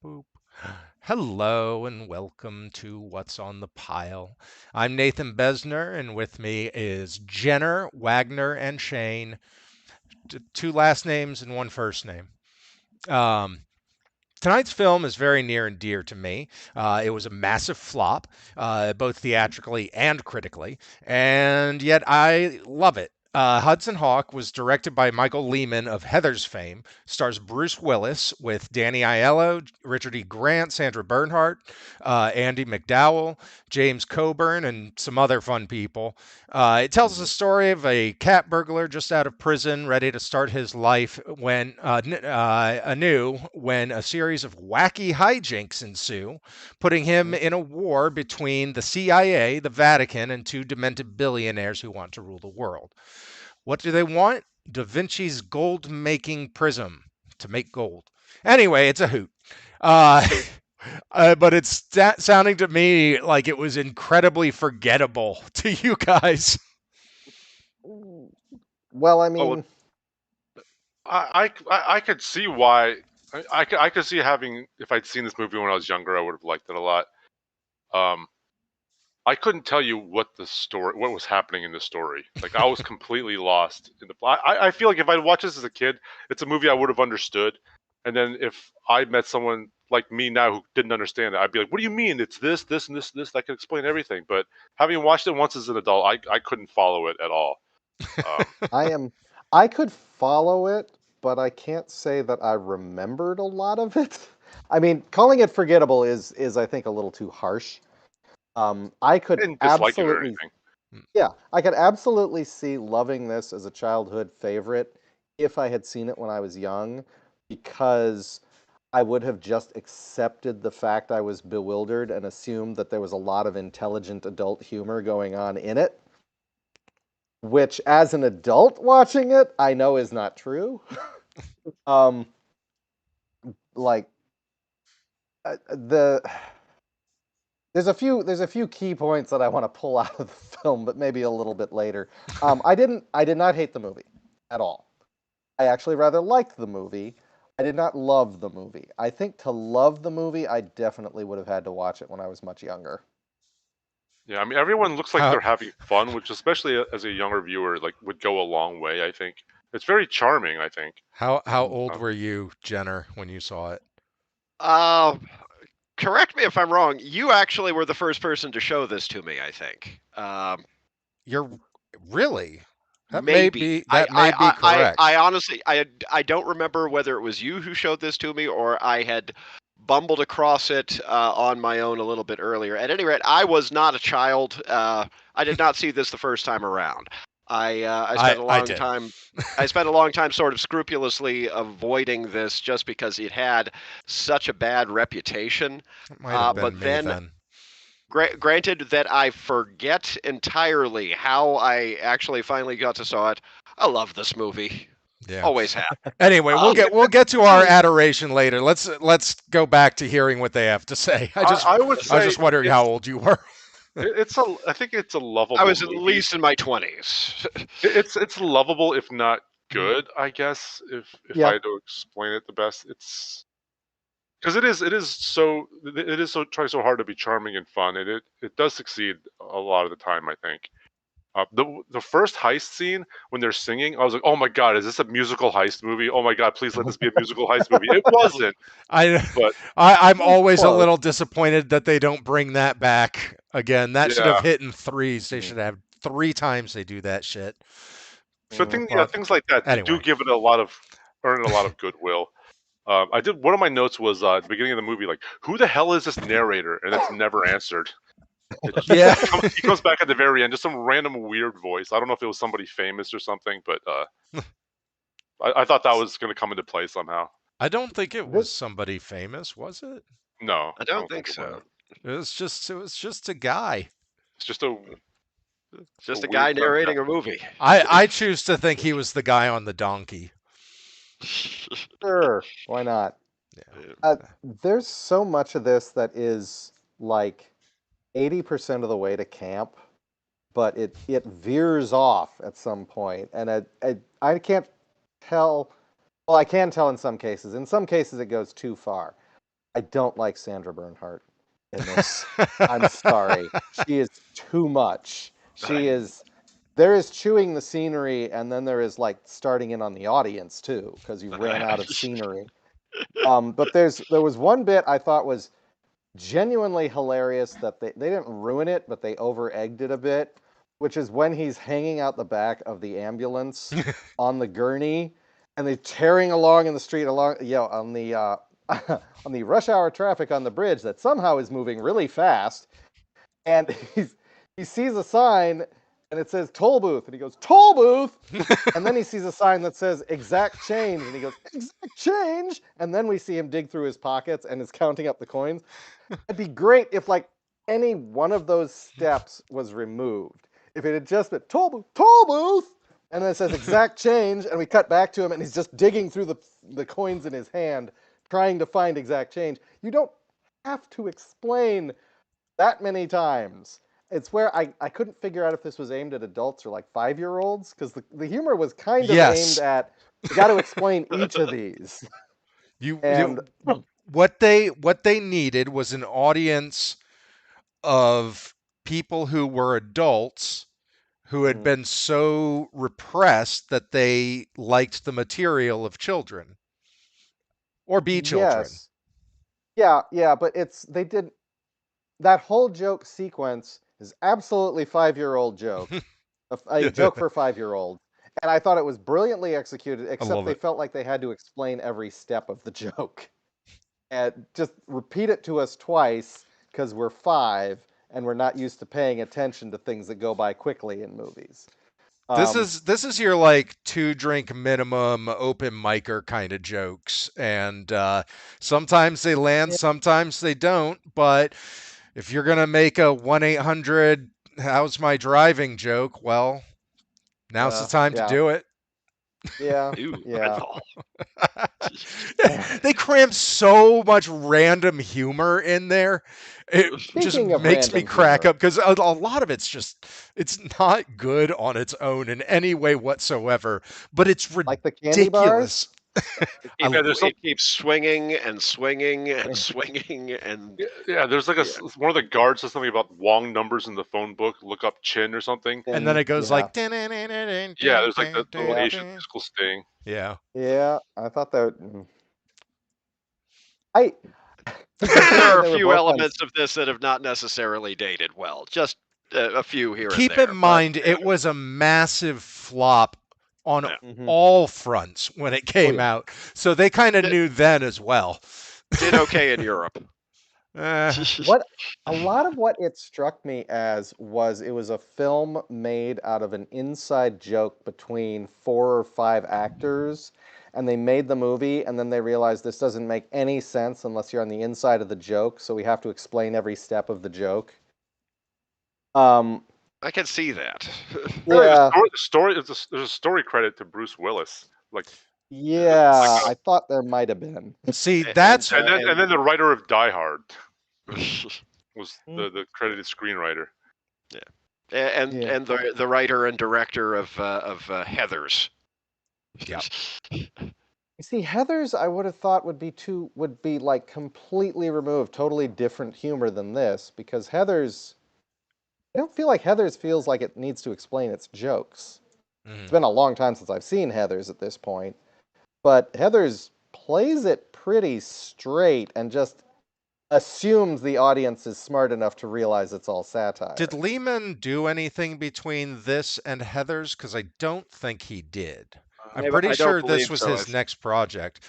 Boop. Hello and welcome to What's on the Pile. I'm Nathan Bezner, and with me is Jenner, Wagner, and Hsien. Two last names and one first name. Um, Tonight's film is very near and dear to me. It was a massive flop, both theatrically and critically, and yet I love it. Hudson Hawk was directed by Michael Lehmann of Heathers fame, stars Bruce Willis with Danny Aiello, Richard E. Grant, Sandra Bernhardt, Andie McDowell, James Coburn, and some other fun people. It tells the story of a cat burglar just out of prison, ready to start his life anew when a series of wacky hijinks ensue, putting him in a war between the CIA, the Vatican, and two demented billionaires who want to rule the world. What do they want? DaVinci's gold making prism to make gold. Anyway, it's a hoot. Uh, but it's sounding to me like it was incredibly forgettable to you guys. Well, I Oh, mean, I could see why. I could see having, if I'd seen this movie when I was younger, I would have liked it a lot. Um, I couldn't tell you what was happening in the story. Like, I was completely lost in the plot. I feel like if I'd watched this as a kid, it's a movie I would have understood. And then if I met someone like me now who didn't understand it, I'd be like, "What do you mean? It's this, this, and this, this. That could explain everything." But having watched it once as an adult, I couldn't follow it at all. Um, I could follow it, but I can't say that I remembered a lot of it. I mean, calling it forgettable is I think a little too harsh. I I could didn't dislike it or absolutely, anything. yeah, I could absolutely see loving this as a childhood favorite if I had seen it when I was young, because I would have just accepted the fact I was bewildered and assumed that there was a lot of intelligent adult humor going on in it. Which, as an adult watching it, I know is not true. um, like the there's a few key points that I want to pull out of the film, but maybe a little bit later. I did not hate the movie at all. I actually rather liked the movie. I did not love the movie. I think to love the movie, I definitely would have had to watch it when I was much younger. Yeah, I mean, everyone looks like How they're having fun, which, especially as a younger viewer, like would go a long way. I think it's very charming. I think. how old Um, were you, Jenner, when you saw it? Uh, Correct me if I'm wrong. You actually were the first person to show this to me, I think. You're really Maybe. that may be I correct. honestly, I don't remember whether it was you who showed this to me or I had bumbled across it on my own a little bit earlier. At any rate, I was not a child. I did not see this the first time around. I spent a I long did. time. I spent a long time sort of scrupulously avoiding this just because it had such a bad reputation. It might have been But me then then. Granted that I forget entirely how I actually finally got to saw it. I love this movie. Yeah. Always have. Anyway, Um, we'll get to our adoration later. Let's go back to hearing what they have to say. I would I was say just wondering how old you were. it's a. I think it's a I lovable was at movie. least in my 20s. It's lovable, if not good. I guess if I Yeah, had to explain it the best, it's because it is so try so hard to be charming and fun, and it does succeed a lot of the time. I think. The first heist scene when they're singing, I was like, "Oh my god, is this a musical heist movie? Oh my god, please let this be a musical heist movie." It wasn't, I, but I'm it was always a close. little disappointed that they don't bring that back again. That should have yeah. hit in threes. They Mm, should have three times they do that shit. So mm. But things like that do anyway, give it earn it a lot of goodwill. I did one of my notes was at the beginning of the movie, like, who the hell is this narrator? And it's never answered. It just yeah. he comes back at the very end, just some random weird voice. I don't know if it was somebody famous or something, but I thought that was going to come into play somehow. I don't think it This, was somebody famous, was it? No, I I don't don't think think it was. so. It was just a guy. It's just a Just a weird guy premise. narrating a movie. I choose to think he was the guy on the donkey. sure, why not? Yeah. Uh, there's so much of this that is like 80% of the way to camp, but it veers off at some point, and I can't tell. Well, I can tell in some cases. In some cases, it goes too far. I don't like Sandra Bernhardt in this. I'm sorry. She is too much. There is chewing the scenery, and then there is like starting in on the audience too, because you ran out of scenery. But there was one bit I thought was genuinely hilarious that they didn't ruin it, but they over-egged it a bit, which is when he's hanging out the back of the ambulance on the gurney, and they're tearing along in the street on the on the rush hour traffic on the bridge that somehow is moving really fast, and he sees a sign and it says toll booth, and he goes, toll booth, and then he sees a sign that says exact change, and he goes, exact change, and then we see him dig through his pockets and is counting up the coins. It'd be great if like any one of those steps was removed. If it had just been toll booth, and then it says exact change, and we cut back to him and he's just digging through the coins in his hand, trying to find exact change. You don't have to explain that many times. It's where I couldn't figure out if this was aimed at adults or like 5-year-olds, because the humor was kind of aimed at, you got to explain each of these. What they needed was an audience of people who were adults who had been so repressed that they liked the material of children or be children. Yes. Yeah, but that whole joke sequence is absolutely 5-year-old joke. A joke for 5-year-olds. And I thought it was brilliantly executed, except they felt like they had to explain every step of the joke. And just repeat it to us twice, because we're 5 and we're not used to paying attention to things that go by quickly in movies. This is your like 2-drink minimum open micer kind of jokes, and sometimes they land, sometimes they don't. But if you're gonna make a 1-800 "How's my driving" joke, well, now's the time to do it. Yeah. Ooh, yeah. They cram so much random humor in there. It just makes me crack up, because a lot of it's not good on its own in any way whatsoever, but it's ridiculous. Like the candy bars? It keeps swinging and swinging and swinging and yeah. There's like one of the guards says something about long numbers in the phone book. Look up chin or something, and then it goes like there's like the little Asian musical sting. Yeah. I thought that. There are a few elements of this that have not necessarily dated well. Just a few here. Keep and there, in mind, it was a massive flop on all fronts when it came out, so they kind of knew then as well. Did okay in Europe. A lot of what it struck me as was it was a film made out of an inside joke between 4 or 5 actors, and they made the movie, and then they realized this doesn't make any sense unless you're on the inside of the joke, so we have to explain every step of the joke. I can see that. Yeah. There's a story credit to Bruce Willis. I thought there might have been. See, that's and then the writer of Die Hard was the credited screenwriter. Yeah, and the writer and director of Heathers. Yeah. You see, Heathers, I would have thought would be like completely removed, totally different humor than this, because Heathers, I don't feel like Heathers feels like it needs to explain its jokes. It's been a long time since I've seen Heathers at this point, but Heathers plays it pretty straight and just assumes the audience is smart enough to realize it's all satire. Did Lehmann do anything between this and Heathers? Because I don't think he did. I'm pretty sure this was his next project.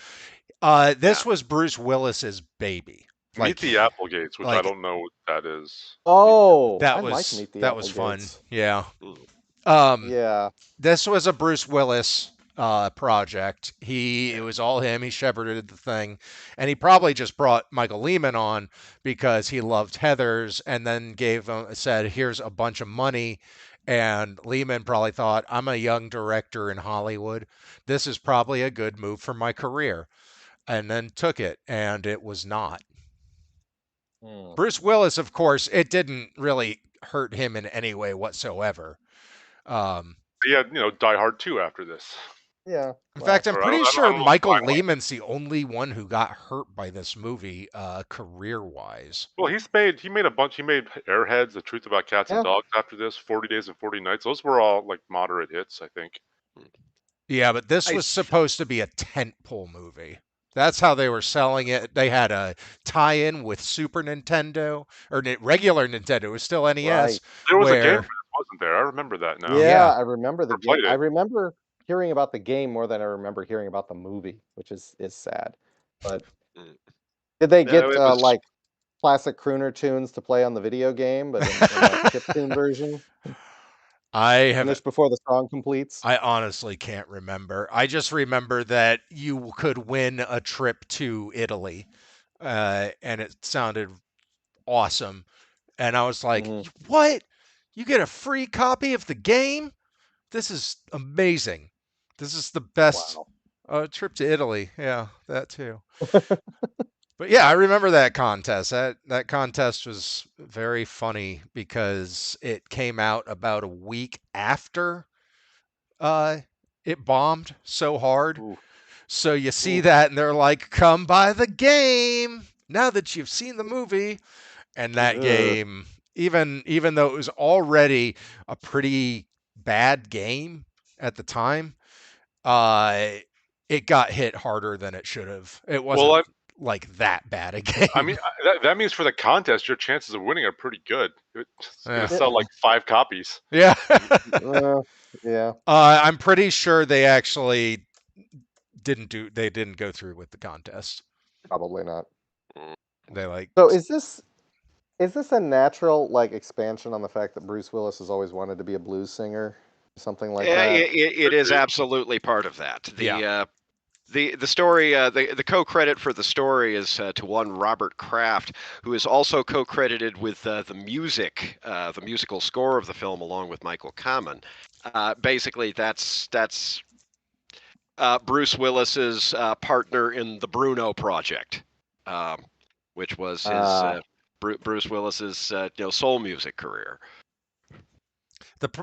This was Bruce Willis's baby. Meet the Applegates, which I don't know what that is. Oh, that was fun. Yeah. This was a Bruce Willis project. It was all him. He shepherded the thing, and he probably just brought Michael Lehmann on because he loved Heathers, and then said, "Here's a bunch of money." And Lehmann probably thought, I'm a young director in Hollywood. This is probably a good move for my career. And then took it, and it was not. Bruce Willis, of course, it didn't really hurt him in any way whatsoever. He had, Die Hard 2 after this. Yeah. In fact, I'm Or pretty I sure don't know if Michael Brian liked Lehmann's the only one who got hurt by this movie, career-wise. Well, he made a bunch. He made Airheads, The Truth About Cats and Yeah. Dogs after this, 40 Days and 40 Nights. Those were all like moderate hits, I think. Yeah, but this was supposed to be a tentpole movie. That's how they were selling it. They had a tie-in with Super Nintendo or regular Nintendo. It was still NES. Right. There was a game where for this, wasn't there? I remember that now. Yeah, Yeah. I remember the Never game. played I it. remember hearing about the game more than I remember hearing about the movie, which is sad. But Mm. did they No, get it was- like classic crooner tunes to play on the video game, but in a chiptune version? I Finish before the song completes. I honestly can't remember. I just remember that you could win a trip to Italy, and it sounded awesome. And I was like, Mhm. "What? You get a free copy of the game? This is amazing. This is the best Wow. trip to Italy." Yeah, that too. But yeah, I remember that contest. That contest was very funny because it came out about a week after it bombed so hard. Ooh. So you see Ooh. that and they're like, "Come buy the game now that you've seen the movie." And that Ugh. game, even though it was already a pretty bad game at the time, it got hit harder than it should have. It wasn't Well, like that bad a game. I mean, that means for the contest, your chances of winning are pretty good. It's going Yeah. to sell like 5 copies. Yeah. Yeah. I'm pretty sure they actually didn't go through with the contest. Probably not. They like So is this a natural like expansion on the fact that Bruce Willis has always wanted to be a blues singer, something like Yeah, that? it is absolutely part of that. The story, the co-credit for the story is to one Robert Kraft, who is also co-credited with the musical score of the film, along with Michael Lehmann. Basically, that's Bruce Willis's partner in the Bruno Project, which was his Bruce Willis's soul music career.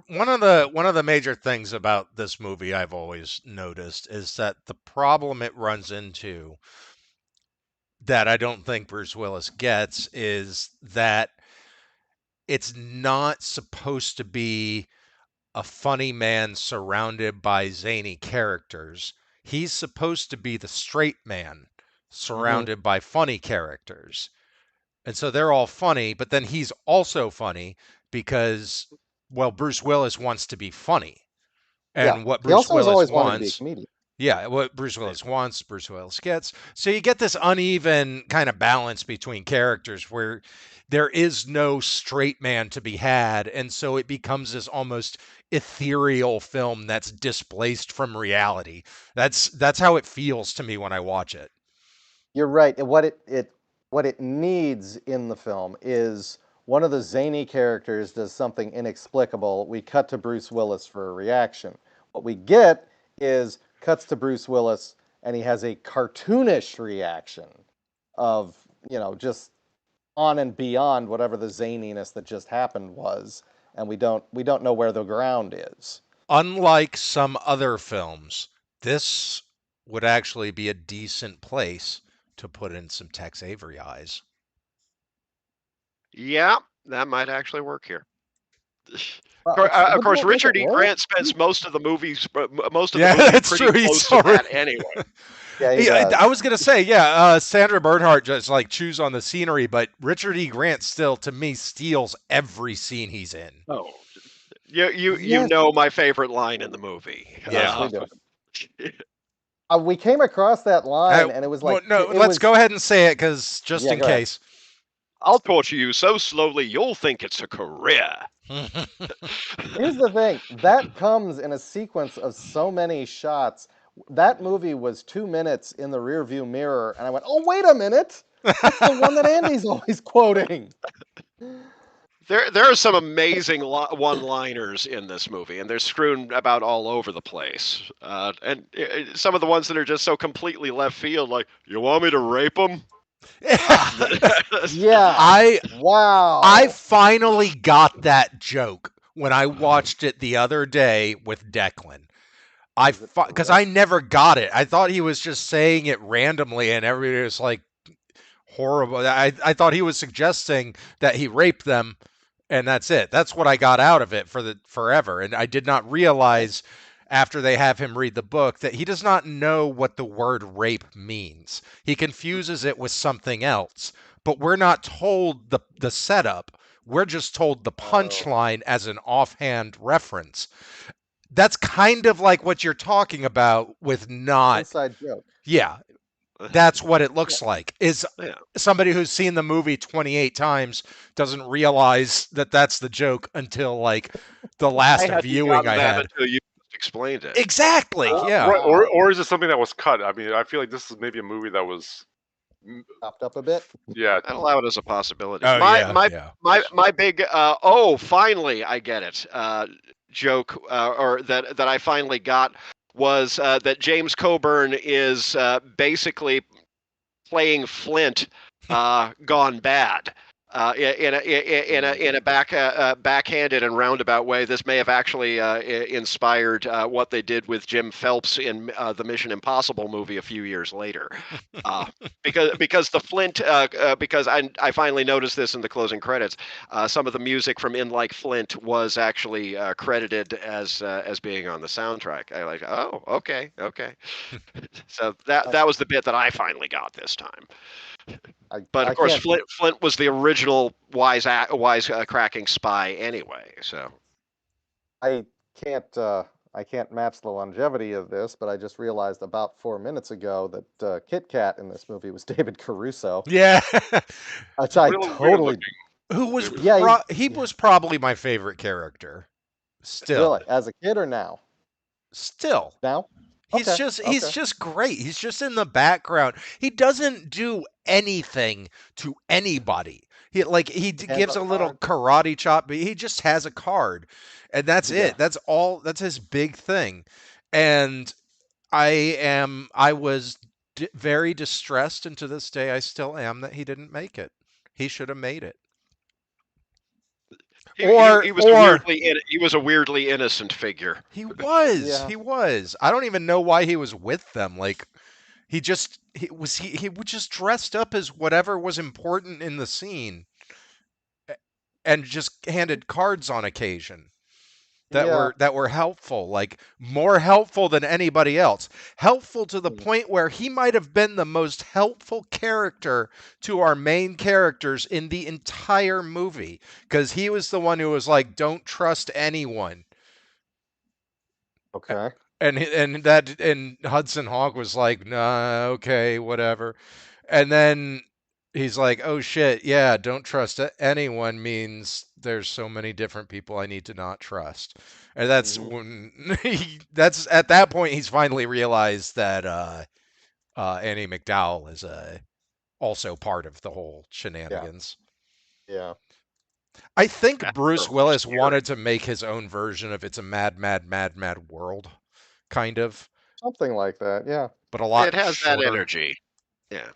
one of the major things about this movie I've always noticed is that the problem it runs into that I don't think Bruce Willis gets is that it's not supposed to be a funny man surrounded by zany characters. He's supposed to be the straight man surrounded by funny characters. And so they're all funny, but then he's also funny because, well, Bruce Willis wants to be funny. And what He Bruce also has Willis always wanted to be a wants, comedian. yeah, what Bruce Willis wants, Bruce Willis gets. So you get this uneven kind of balance between characters where there is no straight man to be had. And so it becomes this almost ethereal film that's displaced from reality. That's how it feels to me when I watch it. You're right. And what it needs in the film is one of the zany characters does something inexplicable. We cut to Bruce Willis for a reaction. What we get is cuts to Bruce Willis and he has a cartoonish reaction of, just on and beyond whatever the zaniness that just happened was, and we don't know where the ground is. Unlike some other films, this would actually be a decent place to put in some Tex Avery eyes. Yeah, that might actually work here. Well, Of course, would it Richard E. work? Grant spends most of the movie Yeah, pretty that's true. close He's to that already- anyway. Yeah, he Yeah, does. I was gonna say, yeah, Sandra Bernhardt just like chews on the scenery, but Richard E. Grant still, to me, steals every scene he's in. Oh, you Yes. know my favorite line in the movie. Yes, we do. We came across that line, and it was like, well, no, let's go ahead and say it, because just Yeah, in go ahead. case. I'll torture you so slowly you'll think it's a career. Here's the thing. That comes in a sequence of so many shots. That movie was 2 minutes in the rearview mirror, and I went, "Oh, wait a minute! That's the one that Andy's always quoting." There are some amazing one-liners in this movie, and they're strewn about all over the place. And some of the ones that are just so completely left field, like, "You want me to rape him?" Yeah. Wow. I finally got that joke when I watched it the other day with Declan. Because I never got it. I thought he was just saying it randomly, and everybody was like horrible. I thought he was suggesting that he raped them, and that's it. That's what I got out of it for the forever, and I did not realize after they have him read the book that he does not know what the word rape means. He confuses it with something else, but we're not told the setup. We're just told the punchline as an offhand reference. That's kind of like what you're talking about with not inside joke. Yeah. That's what it looks like. Is somebody who's seen the movie 28 times doesn't realize that that's the joke until like the last viewing I had. Until you explained it. Exactly. Yeah. Or is it something that was cut? I mean, I feel like this is maybe a movie that was chopped up a bit. Yeah, I'd allow it as a possibility. Oh, My big finally I get it joke or that I finally got was that James Coburn is basically playing Flint gone bad. In a backhanded and roundabout way, this may have actually inspired what they did with Jim Phelps in the Mission Impossible movie a few years later, because the Flint because I finally noticed this in the closing credits. Some of the music from In Like Flint was actually credited as being on the soundtrack. I like, oh, okay. So that was the bit that I finally got this time. But of course, Flint was the original wise cracking spy anyway. So I can't match the longevity of this, but I just realized about 4 minutes ago that Kit Kat in this movie was David Caruso. Yeah, which I totally. Who was? He was probably my favorite character. Still, really, as a kid or now? Still, now. He's just great. He's just in the background. He doesn't do anything to anybody. He gives a little karate chop, but he just has a card, and that's it. That's all. That's his big thing. And I was very distressed, and to this day I still am, that he didn't make it. He should have made it. He was a weirdly innocent figure. He was. He was. I don't even know why he was with them. Like, he was just dressed up as whatever was important in the scene, and just handed cards on occasion that were helpful, like more helpful than anybody else. Helpful to the point where he might have been the most helpful character to our main characters in the entire movie, because he was the one who was like, "Don't trust anyone." Okay. And Hudson Hawk was like, "Nah, okay, whatever." And then he's like, "Oh shit, yeah, don't trust anyone means there's so many different people I need to not trust." And that's when that's at that point he's finally realized that Andie McDowell is also part of the whole shenanigans. Yeah. I think Bruce Willis wanted to make his own version of It's a Mad, Mad, Mad, Mad World, kind of. Something like that, yeah. But a lot. It has shorter. that energy. Yeah.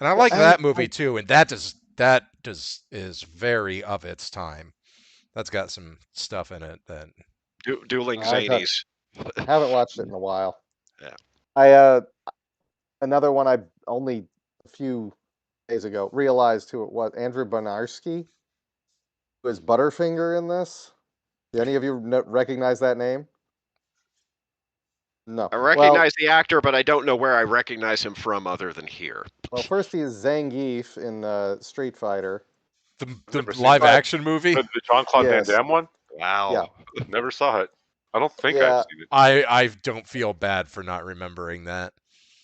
And I like that movie too, and that is very of its time. That's got some stuff in it that dueling zanies. I haven't watched it in a while. Yeah. Another one I only a few days ago realized who it was. Andrew Bonarski was Butterfinger in this. Do any of you recognize that name? No. I recognize the actor, but I don't know where I recognize him from other than here. Well, first he is Zangief in Street Fighter. The live action movie? The Jean-Claude Van Damme one? Wow. Yeah. Never saw it. I don't think I've seen it. I don't feel bad for not remembering that.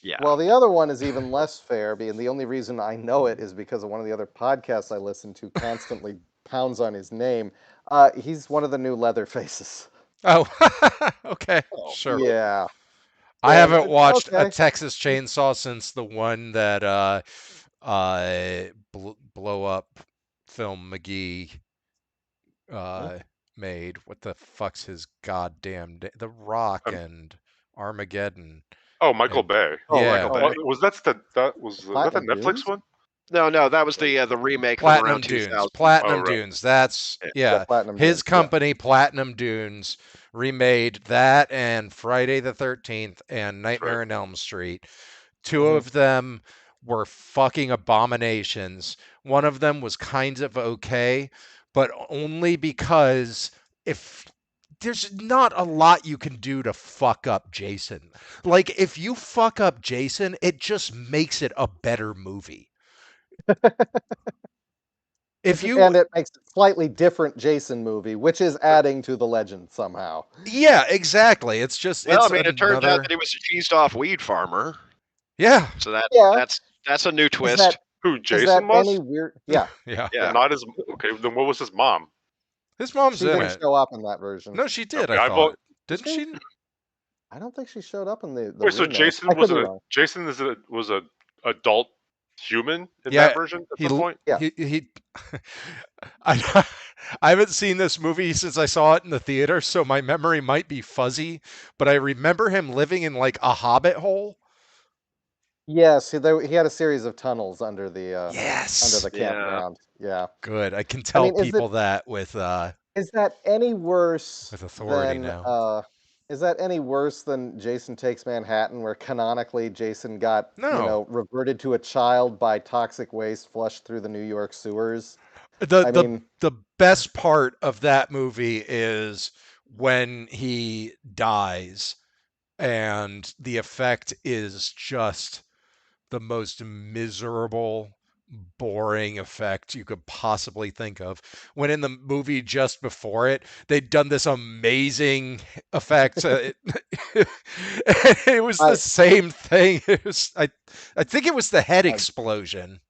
Yeah. Well, the other one is even less fair, and the only reason I know it is because of one of the other podcasts I listen to constantly pounds on his name. He's one of the new Leatherfaces. Oh, okay. Sure. Yeah. I haven't watched a Texas Chainsaw since the one that blow up film McGee made. What the fuck's his goddamn The Rock and Armageddon. Oh, Michael Bay. Yeah. Was that the Netflix one? No, that was the remake from Platinum around Dunes. 2000. Platinum Oh, right. Dunes. That's Yeah, Platinum His Dunes, yeah. company, Platinum Dunes, remade that and Friday the 13th and Nightmare on Elm Street. Two Mhm. of them were fucking abominations. One of them was kind of okay, but only because if there's not a lot you can do to fuck up Jason. Like if you fuck up Jason, it just makes it a better movie. If you And it makes a slightly different Jason movie, which is adding to the legend somehow. Yeah, exactly. It's just Well, I it's mean, it turns out another that he was a cheesed off weed farmer, yeah. so Yeah. that's a new Is twist. that Who is Jason that any was? weird? Yeah, Yeah. But Yeah. not his. Okay, then what was his mom? His mom's she in didn't it. show up in that version. No, she did, Okay, I I thought. vote. Didn't Did she? I don't think she showed up in the Wait, so remake. Jason I could was be a wrong. Jason is a was a adult human in that Yeah, version at he some point? Yeah. he I I haven't seen this movie since I saw it in the theater, so my memory might be fuzzy, but I remember him living in like a hobbit hole. Yes, he had a series of tunnels under the Yes. Yeah. campground. Yeah. Good. I can I tell mean, people that with is that any worse authority than now. Jason Takes Manhattan, where canonically Jason got, No. reverted to a child by toxic waste flushed through the New York sewers? The I the mean, the best part of that movie is when he dies and the effect is just the most miserable, boring effect you could possibly think of. When in the movie just before it, they'd done this amazing effect. It was the I same thing. I think it was the head I explosion.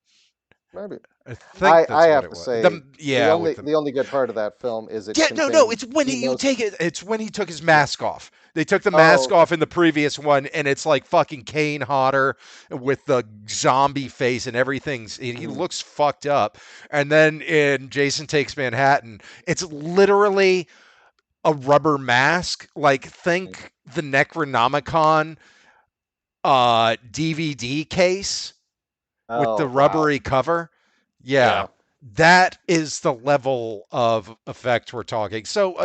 maybe I think I that's what have it to was. say Yeah, with the the only good part of that film is it yeah, no, contains it's when the you most. take it. It's when he took his Yeah. mask off. They took the Oh, mask okay. off in the previous one, and it's like fucking Kane Hodder with the zombie face and everything's. He Mhm. looks fucked up. And then in Jason Takes Manhattan, it's literally a rubber mask. Like think the Necronomicon DVD case with the Oh, wow. rubbery cover. Yeah, Yeah. that is the level of effect we're talking. So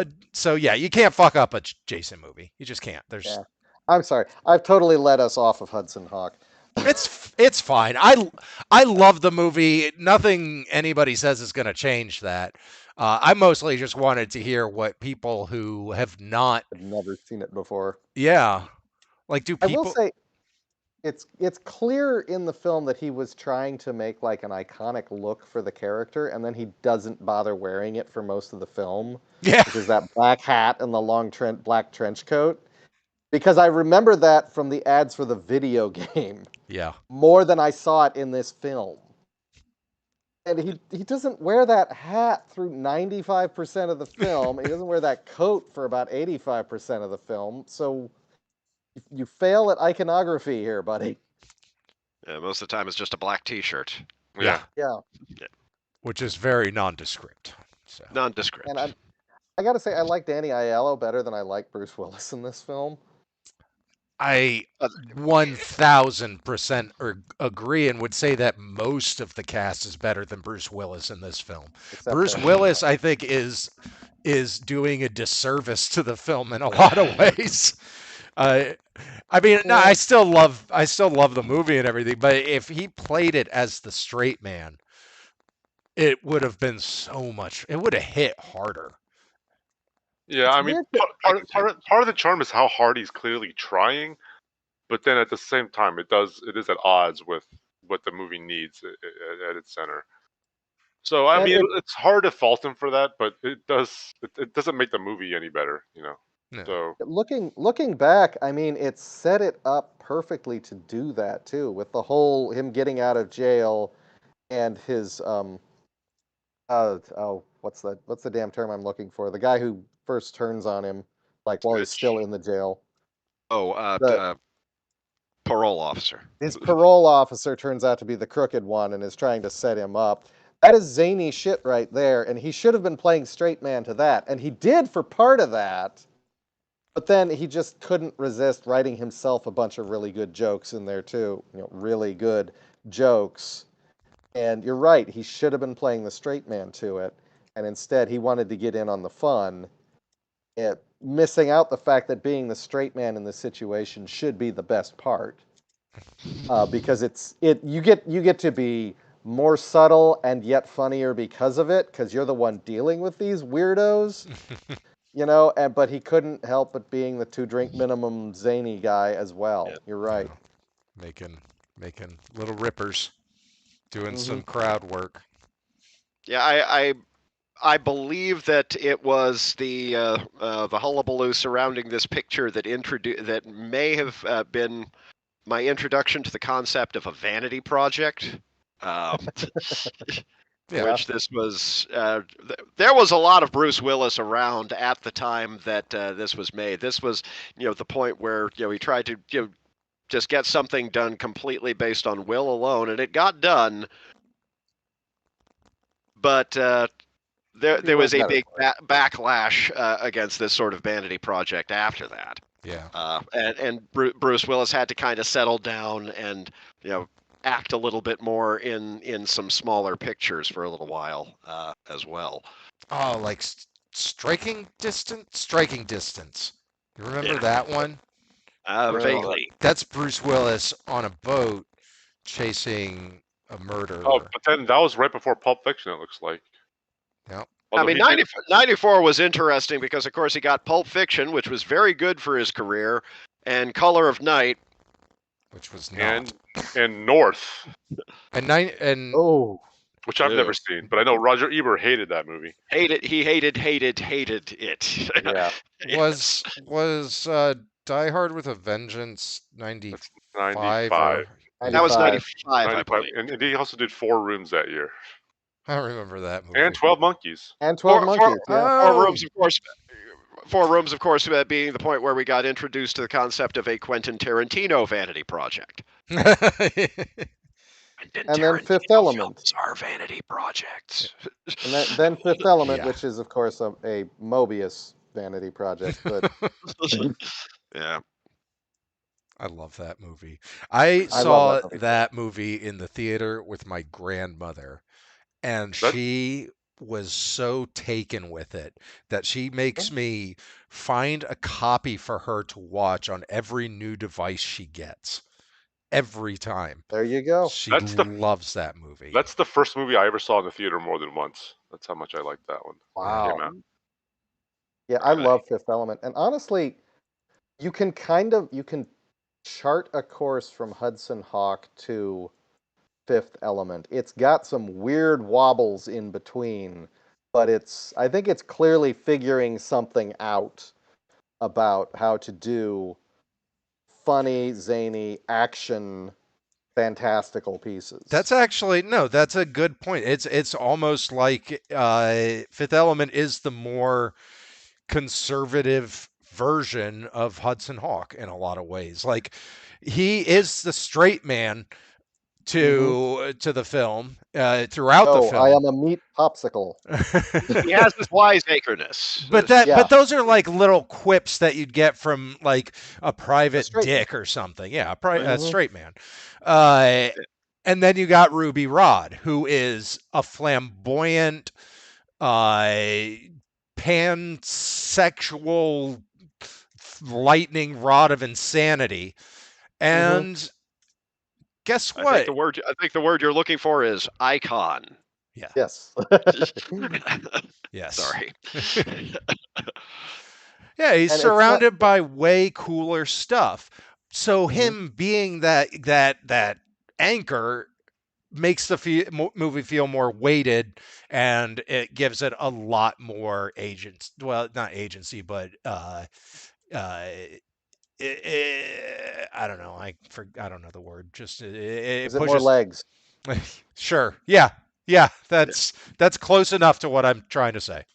yeah, you can't fuck up a Jason movie. You just can't. There's Yeah. I'm sorry. I've totally let us off of Hudson Hawk. it's fine. I love the movie. Nothing anybody says is going to change that. I mostly just wanted to hear what people who have not. I've never seen it before. Yeah, like do I will people? say it's clear in the film that he was trying to make like an iconic look for the character, and then he doesn't bother wearing it for most of the film, Yeah, which is that black hat and the long black trench coat. Because I remember that from the ads for the video game yeah. more than I saw it in this film. And he doesn't wear that hat through 95% of the film. He doesn't wear that coat for about 85% of the film. So you fail at iconography here, buddy. Yeah, most of the time it's just a black T-shirt. Yeah, Yeah. which is very nondescript. So Nondescript. And I gotta say, I like Danny Aiello better than I like Bruce Willis in this film. I 1000% agree and would say that most of the cast is better than Bruce Willis in this film. Except Bruce for Willis, I think, is doing a disservice to the film in a lot of ways. I mean, no, Yeah. I still love the movie and everything, but if he played it as the straight man, it would have been so much. It would have hit harder. Yeah, It's I mean, weird that part of the charm is how hard he's clearly trying, but then at the same time, it is at odds with what the movie needs at its center. So I and mean, it it's hard to fault him for that, but it doesn't make the movie any better, you know. No. So looking back, I mean, it set it up perfectly to do that too, with the whole him getting out of jail and his what's the damn term I'm looking for? The guy who first turns on him, like while he's Twitch. still in the jail. Oh, The parole officer. His parole officer turns out to be the crooked one and is trying to set him up. That is zany shit right there, and he should have been playing straight man to that, and he did for part of that. But then he just couldn't resist writing himself a bunch of really good jokes in there too. Really good jokes. And you're right, he should have been playing the straight man to it, and instead he wanted to get in on the fun, missing out the fact that being the straight man in this situation should be the best part, because you get to be more subtle and yet funnier because of it, because you're the one dealing with these weirdos, but he couldn't help but being the 2-drink minimum zany guy as well. Yeah. You're right. Making little rippers, doing some Mm-hmm. crowd work. Yeah, I believe that it was the hullabaloo surrounding this picture that may have been my introduction to the concept of a vanity project. Yeah. Which this was. There was a lot of Bruce Willis around at the time that this was made. This was, the point where he tried to just get something done completely based on will alone, and it got done. But there was a big backlash against this sort of vanity project after that. Yeah. And Bruce Willis had to kind of settle down and act a little bit more in some smaller pictures for a little while as well. Oh, like striking distance. You remember that one? Vaguely. That's Bruce Willis on a boat chasing a murderer. Oh, but then that was right before Pulp Fiction, it looks like. Yep. I mean, 94 was interesting because, of course, he got Pulp Fiction, which was very good for his career, and Color of Night, which was not. And North. Which I've never seen, but I know Roger Ebert hated that movie. He hated it. Yeah. Was Die Hard with a Vengeance 95? 95. That was 95, I believe. And he also did 4 Rooms that year. I don't remember that movie. And 12 Monkeys. And 12 Monkeys, yeah. 4 Rooms, of course. 4 Rooms, of course, being the point where we got introduced to the concept of a Quentin Tarantino vanity project. And then Fifth Element. Are vanity projects. And then Fifth Element, which is, of course, a Mobius vanity project. But yeah. I love that movie. I saw that movie in the theater with my grandmother, and she was so taken with it that she makes me find a copy for her to watch on every new device she gets. Every time. There you go. She loves that movie. That's the first movie I ever saw in the theater more than once. That's how much I liked that one. Wow. Yeah, I love Fifth Element. And honestly, you can chart a course from Hudson Hawk to Fifth Element. It's got some weird wobbles in between, but I think it's clearly figuring something out about how to do funny, zany, action, fantastical pieces. That's a good point. It's almost like Fifth Element is the more conservative version of Hudson Hawk in a lot of ways. Like, he is the straight man to the film throughout the film. I am a meat popsicle. He has this wiseacreness. But those are like little quips that you'd get from like a private dick or something. Yeah, a straight man. And then you got Ruby Rod, who is a flamboyant, pansexual lightning rod of insanity. And guess what? I think the word you're looking for is icon. Yeah. Yes. Yes. Sorry. Yeah, he's surrounded by way cooler stuff. So him being that anchor makes the movie feel more weighted, and it gives it a lot more agency. Well, not agency, but I don't know. I don't know the word. Just it pushes more legs. Sure. Yeah. That's close enough to what I'm trying to say.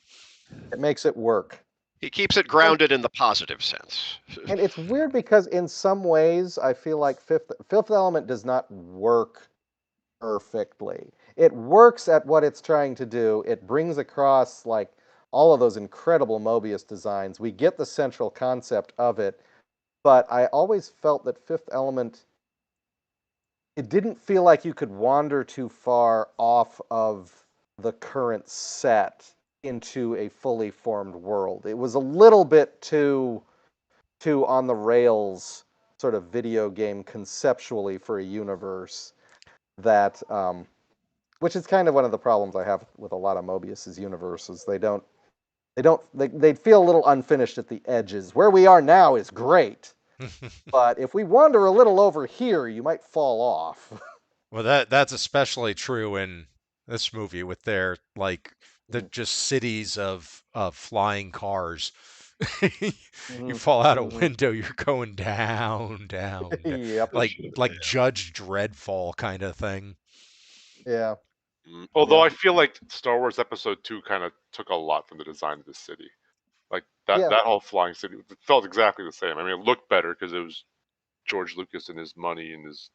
It makes it work. He keeps it grounded in the positive sense. And it's weird because in some ways I feel like Fifth Element does not work perfectly. It works at what it's trying to do. It brings across like all of those incredible Mobius designs. We get the central concept of it, but I always felt that Fifth Element it didn't feel like you could wander too far off of the current set into a fully formed world. It was a little bit too on the rails, sort of video game conceptually for a universe that, which is kind of one of the problems I have with a lot of Mobius's universes. They feel a little unfinished at the edges. Where we are now is great, but if we wander a little over here, you might fall off. Well, that's especially true in this movie with their like the just cities of flying cars. You fall out a window, you're going down, down, down. Yep. Like Judge Dreadfall kind of thing. Yeah. Although Yep. I feel like Star Wars Episode 2 kind of took a lot from the design of the city. Like that Yeah. that whole flying city felt exactly the same. I mean, it looked better because it was George Lucas and his money and his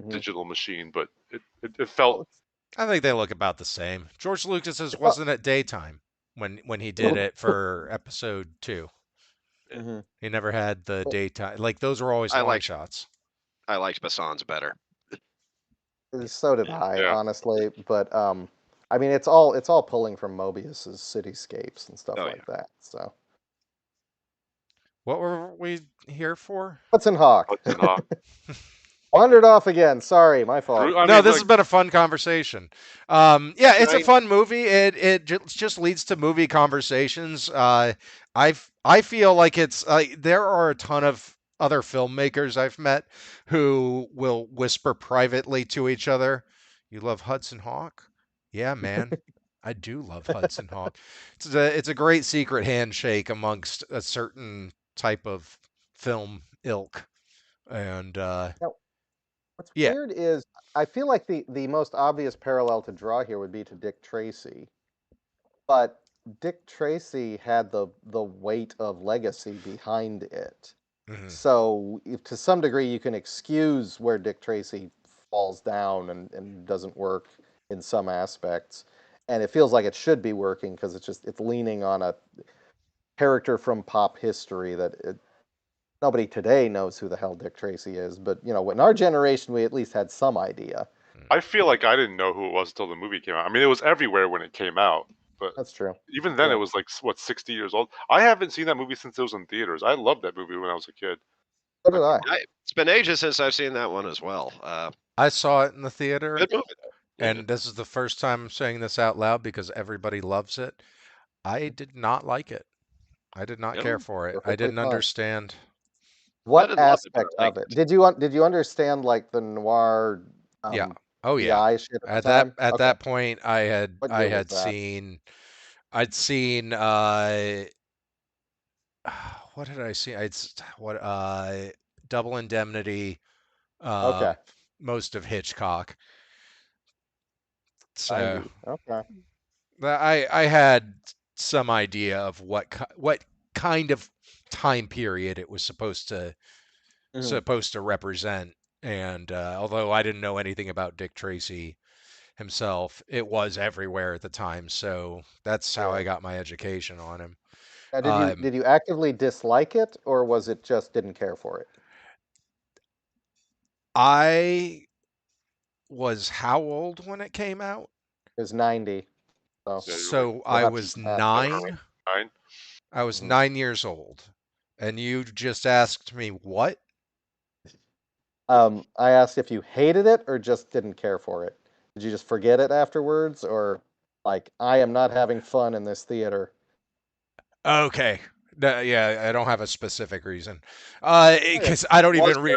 digital machine, but it felt. I think they look about the same. George Lucas's wasn't at daytime when he did it for Episode 2. He never had the daytime. Like those were always long shots. I liked Bassan's better. So did I, Yeah. honestly. But I mean, it's all pulling from Mobius's cityscapes and stuff like that. So What were we here for? Hudson Hawk. Hudson Hawk. Wandered off again. Sorry, my fault. No, this has been a fun conversation. Yeah, it's a fun movie. It just leads to movie conversations. I feel like it's there are a ton of other filmmakers I've met who will whisper privately to each other, "You love Hudson Hawk?" Yeah, man. I do love Hudson Hawk. It's a great secret handshake amongst a certain type of film ilk. And What's weird is I feel like the most obvious parallel to draw here would be to Dick Tracy. But Dick Tracy had the weight of legacy behind it. So to some degree you can excuse where Dick Tracy falls down and doesn't work in some aspects. And it feels like it should be working because it's leaning on a character from pop history that nobody today knows who the hell Dick Tracy is, but in our generation we at least had some idea. I feel like I didn't know who it was until the movie came out. I mean, it was everywhere when it came out, but that's true. Even then, it was like 60 years old. I haven't seen that movie since it was in theaters. I loved that movie when I was a kid. So did I. It's been ages since I've seen that one as well. I saw it in the theater. Good movie. And this is the first time I'm saying this out loud because everybody loves it. I did not like it. I did not care for it. I didn't understand. What aspect of it? Did you understand like the noir? Yeah. Oh yeah. Shit at that point, I'd seen what did I see? Double Indemnity. Most of Hitchcock. So I had some idea of what kind of time period it was supposed to represent, and although I didn't know anything about Dick Tracy himself, it was everywhere at the time. So that's how I got my education on him. Now, did you actively dislike it, or was it just didn't care for it? I was how old when it came out? It was 90. So I was 9. I was 9 years old. And you just asked me what? I asked if you hated it or just didn't care for it. Did you just forget it afterwards, or like, I am not having fun in this theater? Okay. Yeah, I don't have a specific reason. Because I don't even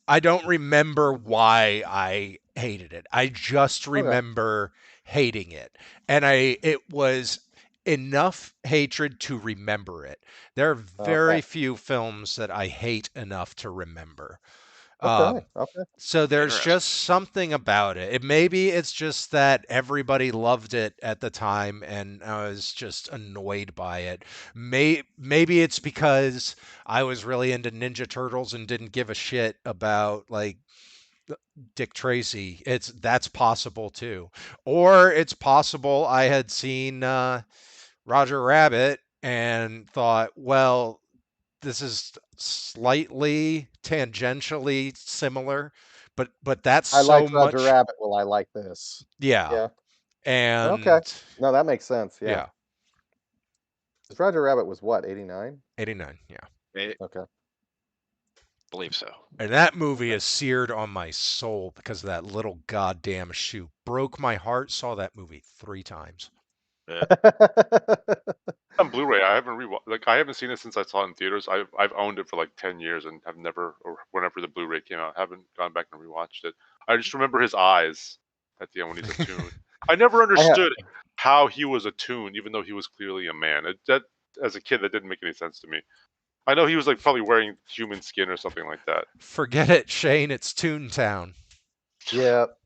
I don't remember why I hated it. I just remember hating it. And it was enough hatred to remember it. There are very few films that I hate enough to remember. So there's just something about it. Maybe it's just that everybody loved it at the time and I was just annoyed by it. Maybe it's because I was really into Ninja Turtles and didn't give a shit about like Dick Tracy. That's possible too. Or it's possible I had seen Roger Rabbit and thought, well, this is slightly tangentially similar, but that's I so liked Roger much. Rabbit. Well, I like this. Yeah, Yeah. Okay. and No, that makes sense. Yeah. yeah, 'Cause Roger Rabbit was what, 89? 89. Yeah, I Okay. believe so. and that movie Okay. is seared on my soul because of that little goddamn shoe. Broke my heart. Saw that movie 3 times. Yeah. On Blu-ray, I haven't I haven't seen it since I saw it in theaters. I've owned it for like 10 years and have never, or whenever the Blu-ray came out, haven't gone back and rewatched it. I just remember his eyes at the end when he's a toon. I never I ha- understood how he was a toon, even though he was clearly a man. That as a kid, that didn't make any sense to me. I know he was like probably wearing human skin or something like that. Forget it, Shane. It's Toontown. Yep.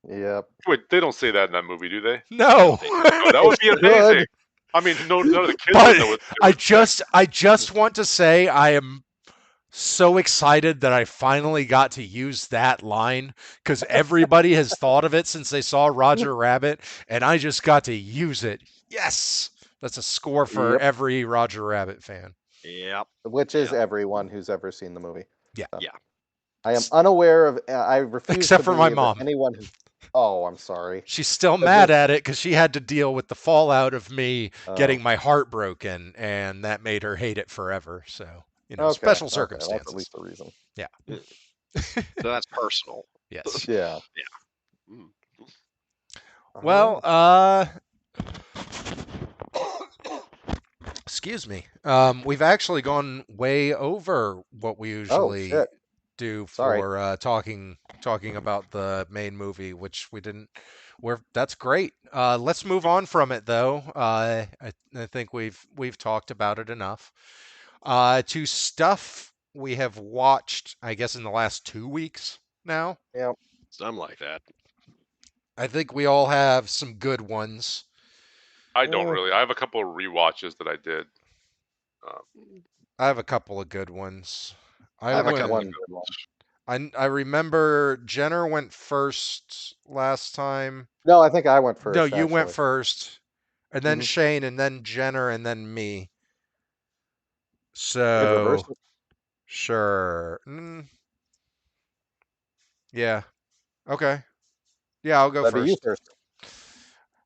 Yep. Wait, they don't say that in that movie, do they? No. Oh, that would be It's amazing. good. I mean, none of the kids But would know what. I just want to say I am so excited that I finally got to use that line because everybody has thought of it since they saw Roger Rabbit, and I just got to use it. Yes, that's a score for Yep. every Roger Rabbit fan. Yep. Which is Yeah. everyone who's ever seen the movie. Yeah. So, Yeah. I am unaware of. I refuse Except to for my believe mom. that anyone who. Oh, I'm sorry. She's still But mad this- at it because she had to deal with the fallout of me Oh. getting my heart broken, and that made her hate it forever. So, Okay. special Okay. circumstances. That's at least a reason. So that's personal. Yes. Yeah. Mm. Well, Alright. excuse me. We've actually gone way over what we usually shit. do Sorry. for talking about the main movie, which we didn't. That's great. Let's move on from it, though. I think we've talked about it enough. To stuff we have watched, I guess, in the last 2 weeks now. Yeah. Something like that. I think we all have some good ones. I don't really. I have a couple of rewatches that I did. I have a couple of good ones. I have went- one good one. I remember Jenner went first last time. No, I think I went first. No, you went actually. first, and then Mhm. Shane, and then Jenner, and then me. We could reverse So it. sure. Yeah. Okay. Yeah, I'll go That'd be you first. first.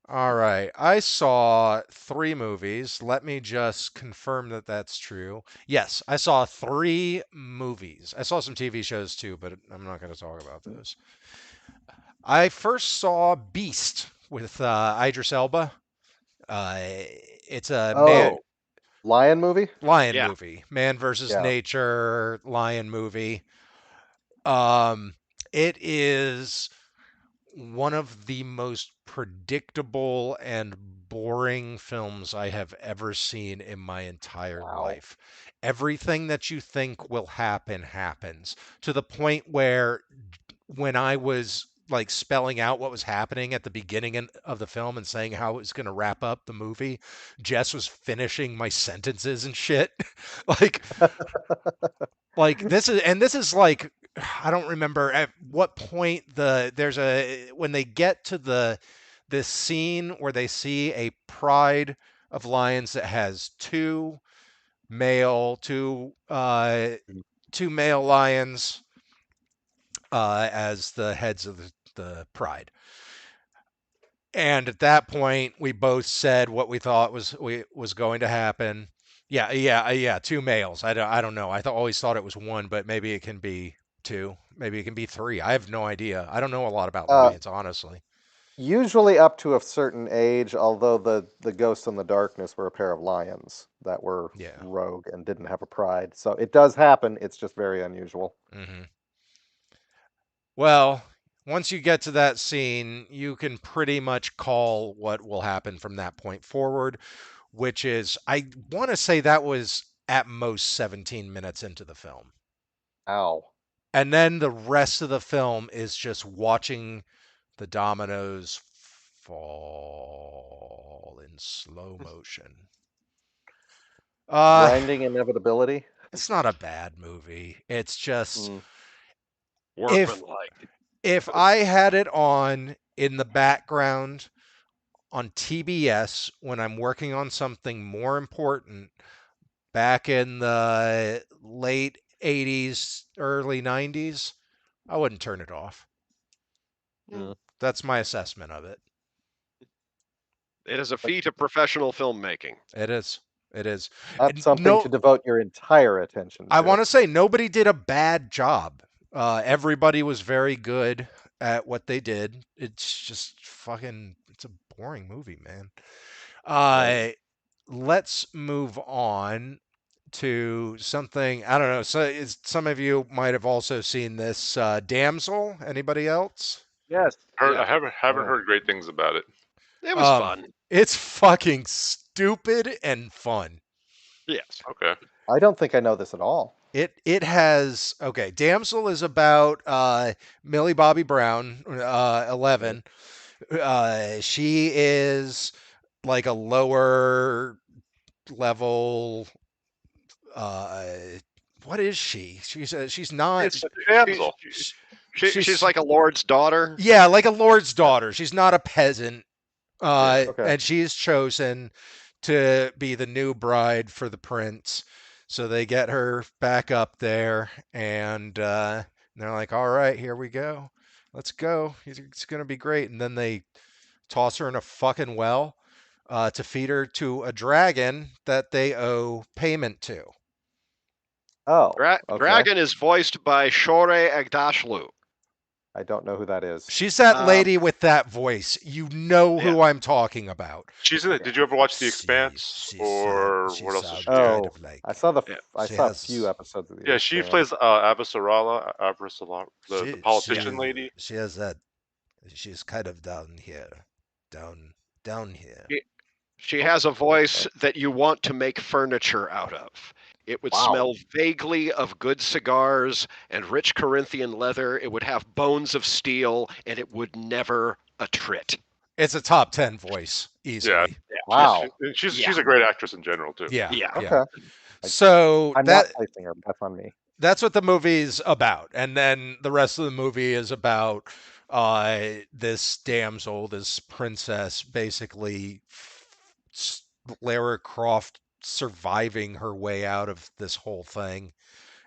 All right. I saw 3 movies. Let me just confirm that that's true. Yes, I saw 3 movies. I saw some TV shows too, but I'm not going to talk about those. I first saw Beast with Idris Elba. It's a man Lion movie? lion Yeah. movie, man versus Yeah. nature lion movie. It is one of the most predictable and boring films I have ever seen in my entire Wow. life. Everything that you think will happen happens to the point where when I was like spelling out what was happening at the beginning of the film and saying how it was going to wrap up the movie, Jess was finishing my sentences and shit. like this is like I don't remember at what point when they get to this scene where they see a pride of lions that has two male lions as the heads of the pride. And at that point, we both said what we thought was going to happen. Yeah. 2 males. I don't know. Always thought it was one, but maybe it can be 2. Maybe it can be 3. I have no idea. I don't know a lot about lions, honestly. Usually up to a certain age, although the Ghost in the Darkness were a pair of lions that were Yeah. rogue and didn't have a pride. So it does happen. It's just very unusual. Mm-hmm. Well, once you get to that scene, you can pretty much call what will happen from that point forward, which is, I want to say that was at most 17 minutes into the film. Ow. And then the rest of the film is just watching the dominoes fall in slow motion. Grinding inevitability. It's not a bad movie. It's just Workmanlike. if I had it on in the background on TBS when I'm working on something more important back in the late 80s, early 90s, I wouldn't turn it off. Mm. That's my assessment of it. It is a feat of professional filmmaking. It is. It is. That's something to devote your entire attention I to. want to say nobody did a bad job. Everybody was very good at what they did. It's just fucking. It's a boring movie, man. Right. Let's move on to something. I don't know. So some of you might have also seen this. Damsel. Anybody else? Yes. I Yeah. haven't heard great things about it. It was fun. It's fucking stupid and fun. Yes. Okay. I don't think I know this at all. It has okay. Damsel is about Millie Bobby Brown, 11. She is like a lower level. Uh, what is she? She's not. It's damsel. She's like a lord's daughter. Yeah, like a lord's daughter. She's not a peasant. Okay. And she's chosen to be the new bride for the prince. So they get her back up there, and they're like, "All right, here we go. Let's go. It's gonna be great." And then they toss her in a fucking well to feed her to a dragon that they owe payment to. Oh. Okay. Dragon is voiced by Shore Agdashlu. I don't know who that is. She's that lady with that voice. You know who I'm talking about. She's in it. Did you ever watch The Expanse or what else is she? Oh, Like, I saw the. Yeah. I She saw a has- few episodes of the. Yeah, she Expanse. plays Avasarala, the politician lady. She has that. She's kind of down here, down here. She has a voice that you want to make furniture out of. It would smell vaguely of good cigars and rich Corinthian leather. It would have bones of steel, and it would never attrit. It's a top 10 voice easily. Wow. She's a great actress in general too. Yeah. Yeah. Okay. So I'm not placing her, but that's on me. that's what the movie's about, and then the rest of the movie is about this damsel, this princess, basically Lara Croft surviving her way out of this whole thing.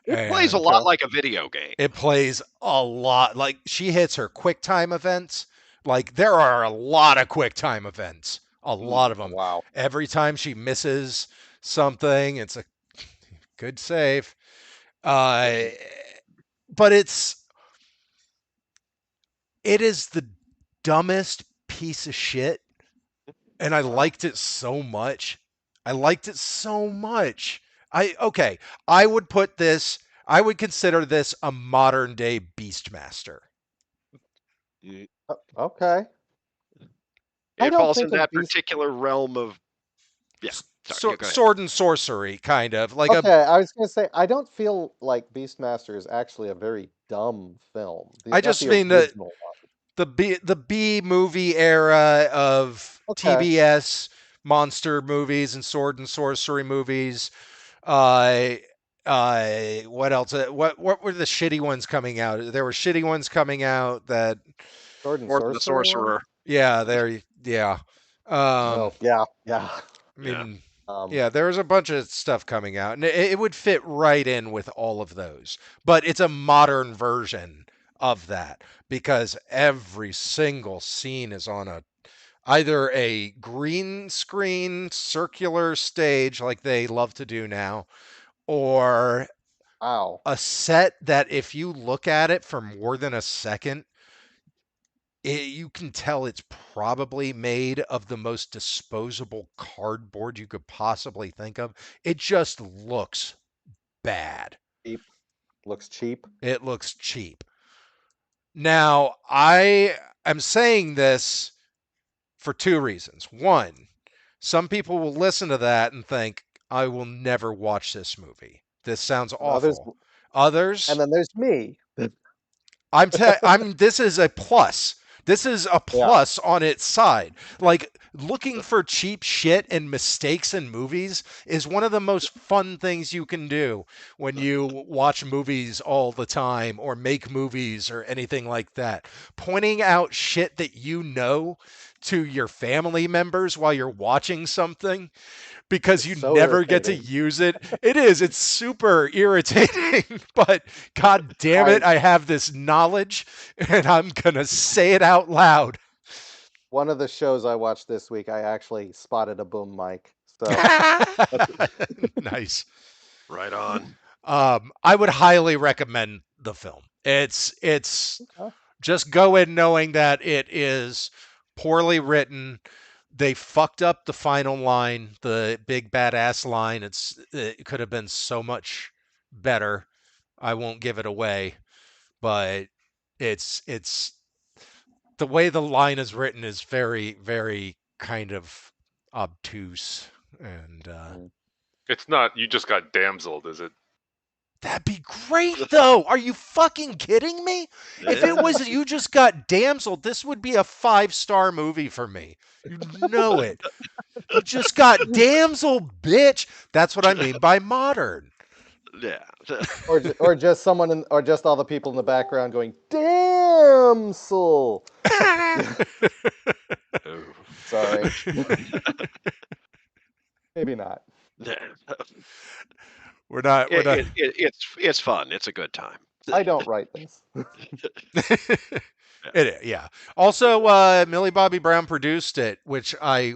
It plays a lot like a video game. It plays a lot like she hits her quick time events. Like there are a lot of quick time events, a lot of them. Wow. Every time she misses something, it's a good save. But it is the dumbest piece of shit, and I liked it so much. I would consider this a modern day Beastmaster. Okay. It falls in that particular realm of Sword and sorcery, kind of like Okay, I was going to say I don't feel like Beastmaster is actually a very dumb film. I just mean the B movie era of TBS monster movies and sword and sorcery movies. What else? What were the shitty ones coming out? There were shitty ones coming out that Sword and the Sorcerer. Yeah, there. Yeah. yeah. I mean, yeah, there was a bunch of stuff coming out, and it would fit right in with all of those. But it's a modern version of that because every single scene is on either a green screen circular stage like they love to do now, or a set that if you look at it for more than a second, you can tell it's probably made of the most disposable cardboard you could possibly think of. It just looks bad. Looks cheap. It looks cheap. Now, I am saying this for two reasons. One, some people will listen to that and think, I will never watch this movie. This sounds awful. Others, and then there's me. This is a plus. This is a plus on its side. Like, looking for cheap shit and mistakes in movies is one of the most fun things you can do when you watch movies all the time or make movies or anything like that. Pointing out shit that you know to your family members while you're watching something because It's you so never get to irritating. use it. It is. It's super irritating, but god damn it, I I have this knowledge and I'm going to say it out loud. One of the shows I watched this week, I actually spotted a boom mic. So Nice. Right on. I would highly recommend the film. It's okay. just go in knowing that it is poorly written. They fucked up the final line, the big badass line. It could have been so much better. I won't give it away, but it's the way the line is written is very very kind of obtuse and Mm. It's not you just got damseled, is it? that'd be great though. Are you fucking kidding me? If it was you just got damseled, this would be a 5-star movie for me. You know it. You just got damsel, bitch. That's what I mean by modern. Yeah. Or just someone or just all the people in the background going, "Damsel." Oh. Sorry. Maybe not. We're not. It's fun. It's a good time. I don't write this. Yeah. Also, Millie Bobby Brown produced it, which I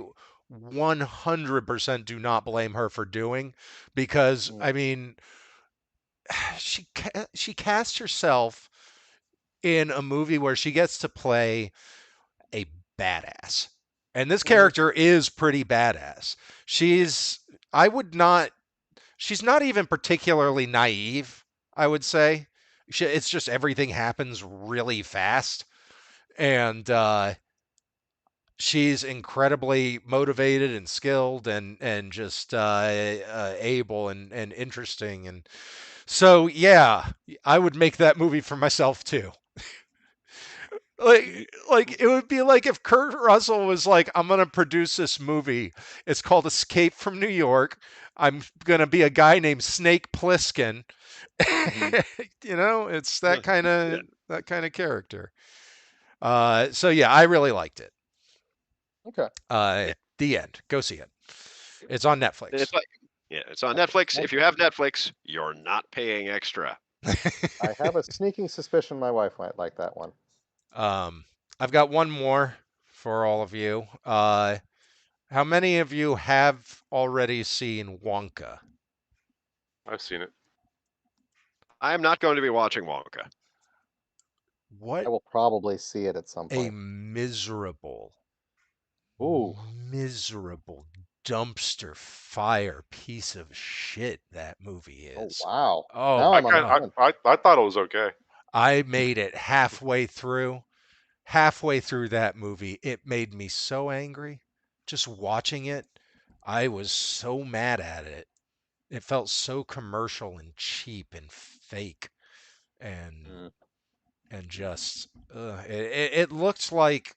100% do not blame her for doing, because I mean, she cast herself in a movie where she gets to play a badass, and this character is pretty badass. I would not. She's not even particularly naive, I would say. It's just everything happens really fast. And she's incredibly motivated and skilled and just able and interesting. And so, yeah, I would make that movie for myself too. Like it would be like if Kurt Russell was like, I'm gonna produce this movie. It's called Escape from New York. I'm gonna be a guy named Snake Plissken. You know, it's that kind of character. So yeah, I really liked it. Okay. The end. Go see it. It's on Netflix. It's like, yeah, it's on Netflix. If you have Netflix, you're not paying extra. I have a sneaking suspicion my wife might like that one. I've got one more for all of you. How many of you have already seen Wonka? I've seen it. I am not going to be watching Wonka. What I will probably see it at some a point. miserable, Ooh. miserable dumpster fire piece of shit that movie Oh is. wow. Oh, Now I I'm on kind the fence. I thought it was okay. I made it halfway through. Halfway through that movie, it made me so angry. Just watching it, I was so mad at it. It felt so commercial and cheap and fake and Mm. just it looked like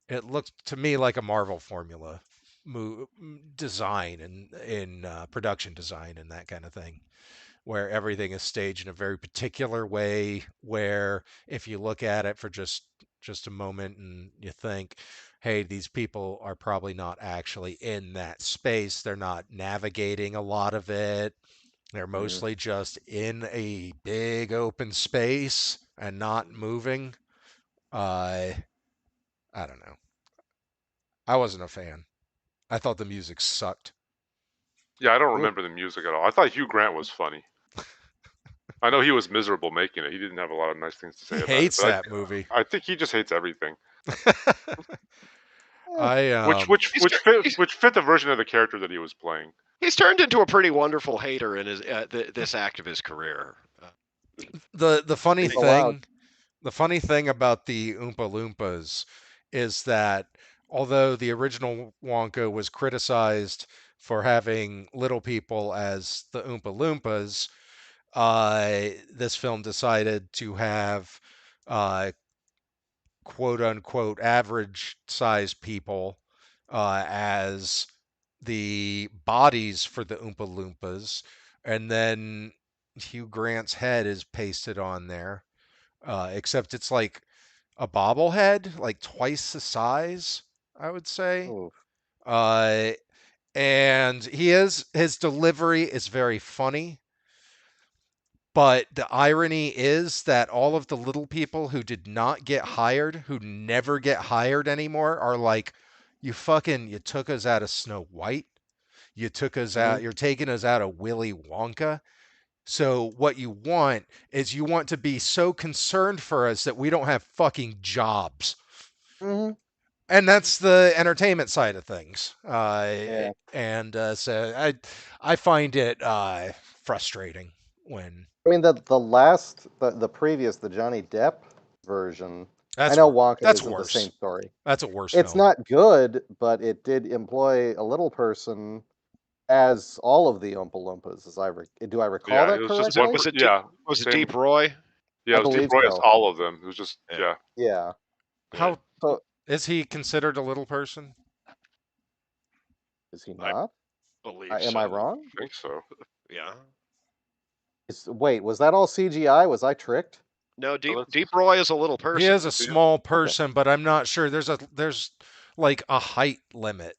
it looked to me like a Marvel formula design and in production design and that kind of thing, where everything is staged in a very particular way, where if you look at it for just a moment and you think, hey, these people are probably not actually in that space, they're not navigating a lot of it, they're mostly just in a big open space and not moving. uh I don't know, I wasn't a fan. I thought the music sucked. Yeah, I don't Ooh. remember the music at all. I thought Hugh Grant was funny. I know he was miserable making it. He didn't have a lot of nice things to He say about it, hates but that movie. I think he just hates everything. I Which fit the version of the character that he was playing. He's turned into a pretty wonderful hater in his this act of his career. the funny It's allowed. thing the funny thing about the Oompa Loompas is that although the original Wonka was criticized for having little people as the Oompa Loompas, this film decided to have uh, quote unquote average sized people as the bodies for the Oompa Loompas, and then Hugh Grant's head is pasted on there. Except it's like a bobblehead, like twice the size, I would say. Ooh. Uh, and his delivery is very funny. But the irony is that all of the little people who did not get hired, who never get hired anymore, are like, you took us out of Snow White. You took us Mhm. out, you're taking us out of Willy Wonka. So what you want is you want to be so concerned for us that we don't have fucking jobs. Mhm. And that's the entertainment side of things. Yeah. And so I find it frustrating when I mean the previous the Johnny Depp version. I that's know Wonka that's isn't the same worse. story. That's a worse It's film. not good, but it did employ a little person as all of the Oompa Loompas. Do I recall Yeah, that it was just Was it one. correctly? was it Deep, Yeah, was it same. Deep Roy? Yeah, I it was Deep believe Roy as so. all of them. It was just Yeah. yeah. Yeah. Yeah. How So is he considered a little person? is he I not? believe Am I so. wrong? I think so. Yeah. Wait, was that all CGI? Was I tricked? No, So Deep Roy is a little He person. is a small person, but I'm not sure. There's like a height limit.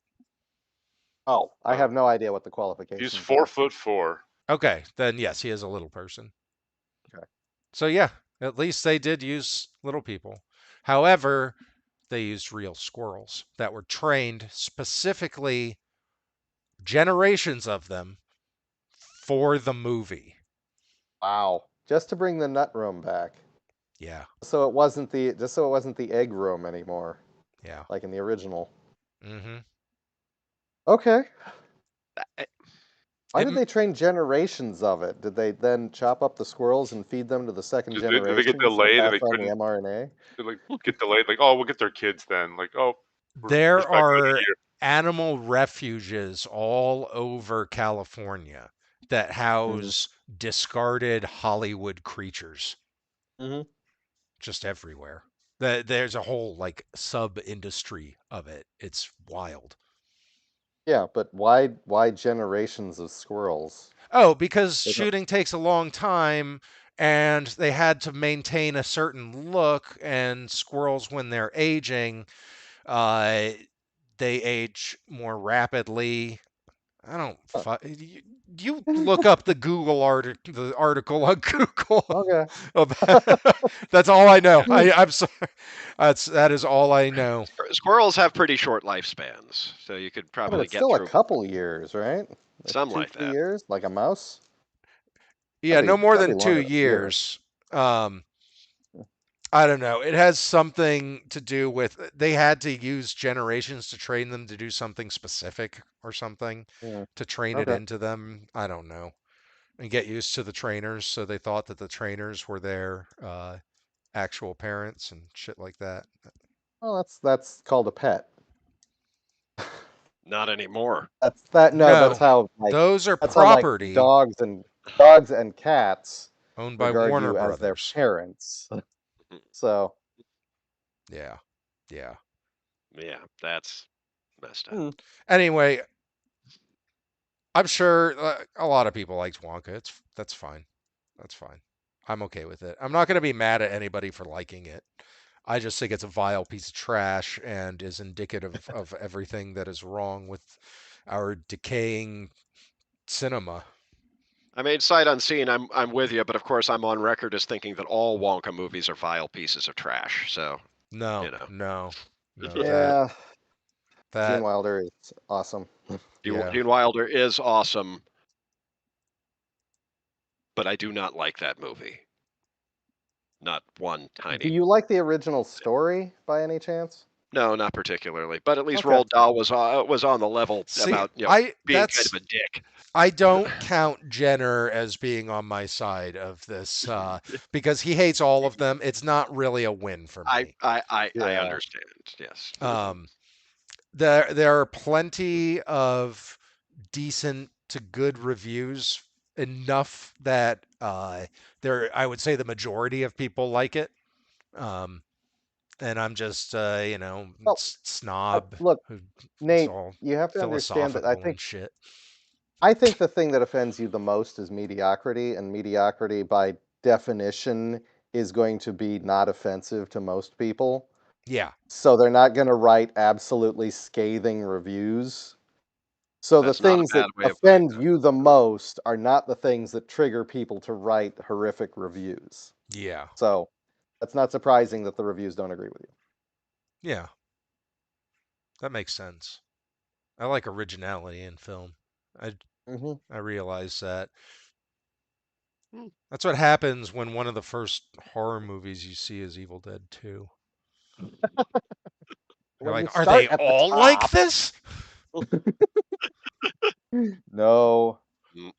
Oh, I have no idea what the He's qualifications 4'4". Okay, then yes, he is a little person. Okay. So yeah, at least they did use little people. However, they used real squirrels that were trained specifically, generations of them, for the movie. Wow. Just to bring the nut room back. Yeah, So it wasn't the egg room anymore, yeah. like in the original. Mm-hmm. Okay. I- Why It, did they train generations of it? Did they then chop up the squirrels and feed them to the second Did they get generation so delayed and pass they on the couldn't mRNA? like get delayed? Like, oh, we'll get their kids then. Like, oh, we're there just not good are a year. animal refuges all over California that Mm-hmm. house discarded Hollywood creatures Mm-hmm. just everywhere. There's a whole like sub industry of it. It's wild. Yeah, but why generations of squirrels? Oh, because They don't- shooting takes a long time and they had to maintain a certain look, and squirrels, when they're aging, uh, they age more rapidly. I don't. huh. You look up the article on Google. Okay. That's all I know. Yeah, I'm sorry. That is all I know. Squirrels have pretty short lifespans, so you could but probably it's get still a through couple years, right? Like some two, like three that. years, like a mouse. Yeah, no more That'd than be two longer than a year. years. I don't know. It has something to do with they had to use generations to train them to do something specific or something Yeah. to train it Okay. into them. I don't know. And get used to the trainers, so they thought that the trainers were their actual parents and shit like that. Well, that's called a pet. Not anymore. That's that. No, No, those are that's how like property dogs and cats owned by regard Warner you as their Brothers. parents. So, Yeah, yeah. Yeah, that's messed up. hmm. Anyway, I'm sure a lot of people liked Wonka. That's fine. That's fine. I'm okay with it. I'm not going to be mad at anybody for liking it. I just think it's a vile piece of trash and is indicative of everything that is wrong with our decaying cinema. I mean, sight unseen, I'm with you, but of course I'm on record as thinking that all Wonka movies are vile pieces of trash. So No, you know, no, no. Yeah, Gene That Wilder is awesome. yeah. Gene Wilder is awesome, but I do not like that movie. Not one Do tiny. you like the original story by any chance? No, not particularly. But at least Okay. Roald Dahl was on the level See, about I being kind that's of a dick. I don't count Jenner as being on my side of this because he hates all of them. It's not really a win for me. I Yeah. understand. Yes. There are plenty of decent to good reviews, enough that I would say the majority of people like it. Um, and I'm just Well, snob look, who is Nate, all you have to understand that philosophical and shit. I think the thing that offends you the most is mediocrity, and mediocrity by definition is going to be not offensive to most people. Yeah. So they're not going to write absolutely scathing reviews. So the That's not a things bad that way of putting offend that. you the most are not the things that trigger people to write horrific reviews. Yeah. So that's not surprising that the reviews don't agree with you. Yeah. That makes sense. I like originality in film. I realize that. Hmm. That's what happens when one of the first horror movies you see is Evil Dead 2. You're When you like, are start they at the all like top, this? no, Mm.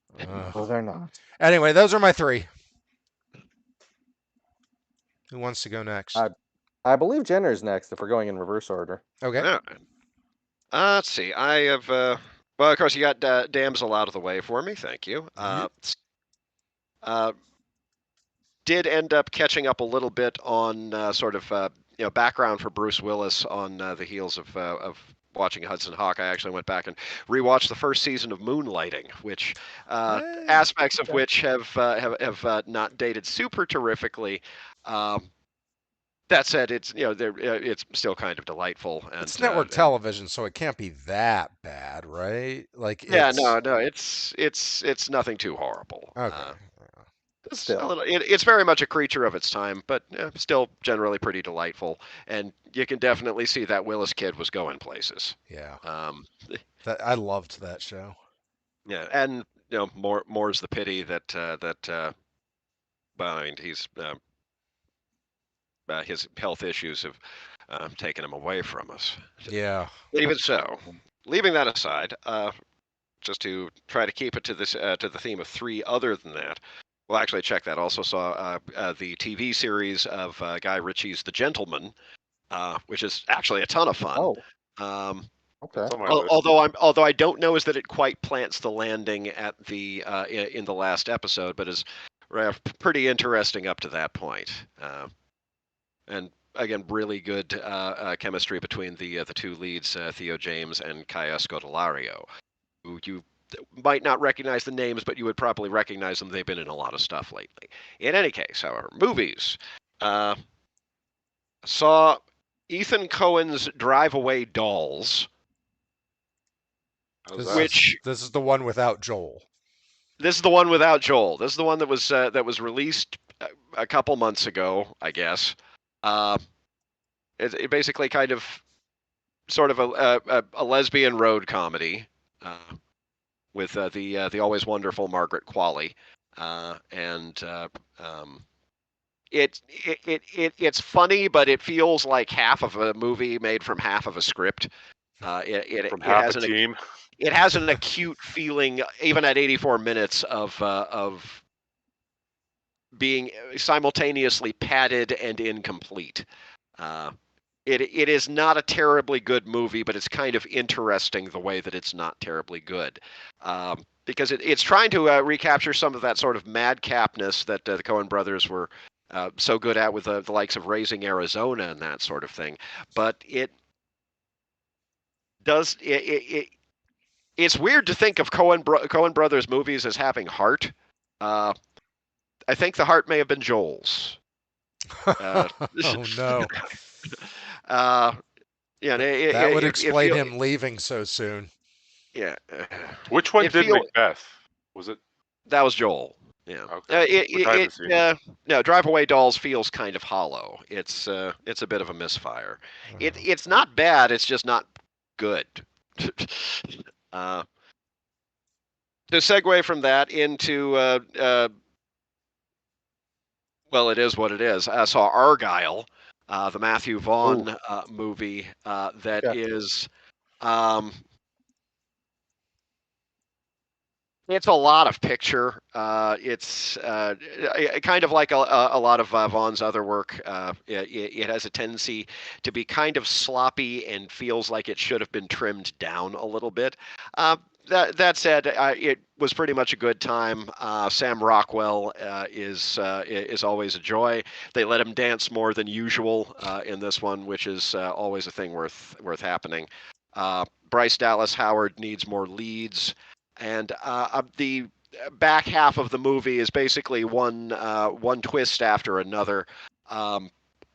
no, they're not. Anyway, those are my three. Who wants to go next? I believe Jenner's next if we're going in reverse order. Okay. Yeah. Let's see. I have. Well, of course, you got Damsel out of the way for me. Thank you. Yep. Did end up catching up a little bit on sort of background for Bruce Willis on the heels of watching Hudson Hawk. I actually went back and rewatched the first season of Moonlighting, which Hey. aspects of Okay. which have not dated super terrifically. That said, it's it's still kind of delightful, and It's network television, so it can't be that bad, right? Like yeah, it's no, it's nothing too horrible. okay. It's a Still, little. It's very much a creature of its time, but still generally pretty delightful. And you can definitely see that Willis kid was going places. Yeah. Um, I loved that show. yeah, and more's the pity that well, I mean, his health issues have taken him away from us. Yeah. But even so, leaving that aside, just to try to keep it to this to the theme of three other than that. Well, actually, check that. Also saw the TV series of Guy Ritchie's The Gentleman, which is actually a ton of fun. oh, Um, okay. It's on my list. although I don't know is that it quite plants the landing at the in the last episode, but is pretty interesting up to that point. And again, really good chemistry between the two leads, Theo James and Kaya Scodelario, who you might not recognize the names, but you would probably recognize them. They've been in a lot of stuff lately. In any case, however, movies. Saw Ethan Cohen's Drive Away Dolls, How's that? This is the one without Joel. This is the one without Joel. This is the one that was released a couple months ago, I guess. It basically kind of sort of a lesbian road comedy. With the always wonderful Margaret Qualley, and it's funny, but it feels like half of a movie made from half of a script. From half a team. It has an acute feeling, even at 84 minutes, of being simultaneously padded and incomplete. It is not a terribly good movie, but it's kind of interesting the way that it's not terribly good. Because it's trying to recapture some of that sort of madcapness that the Coen brothers were so good at with the likes of Raising Arizona and that sort of thing. But it does it's weird to think of Coen brothers movies as having heart. I think the heart may have been Joel's. Oh no. Yeah, That would explain him leaving so soon. Yeah. Which one did Macbeth? Was it? That was Joel. Yeah. Okay. No, Drive Away Dolls feels kind of hollow. It's a bit of a misfire. It's not bad. It's just not good. To segue from that into well, it is what it is. I saw Argyle, the Matthew Vaughn movie that is. It's a lot of picture. It's kind of like a lot of Vaughn's other work. It has a tendency to be kind of sloppy and feels like it should have been trimmed down a little bit. That said, it was pretty much a good time. Sam Rockwell is always a joy. They let him dance more than usual in this one, which is always a thing worth happening. Bryce Dallas Howard needs more leads. And the back half of the movie is basically one twist after another.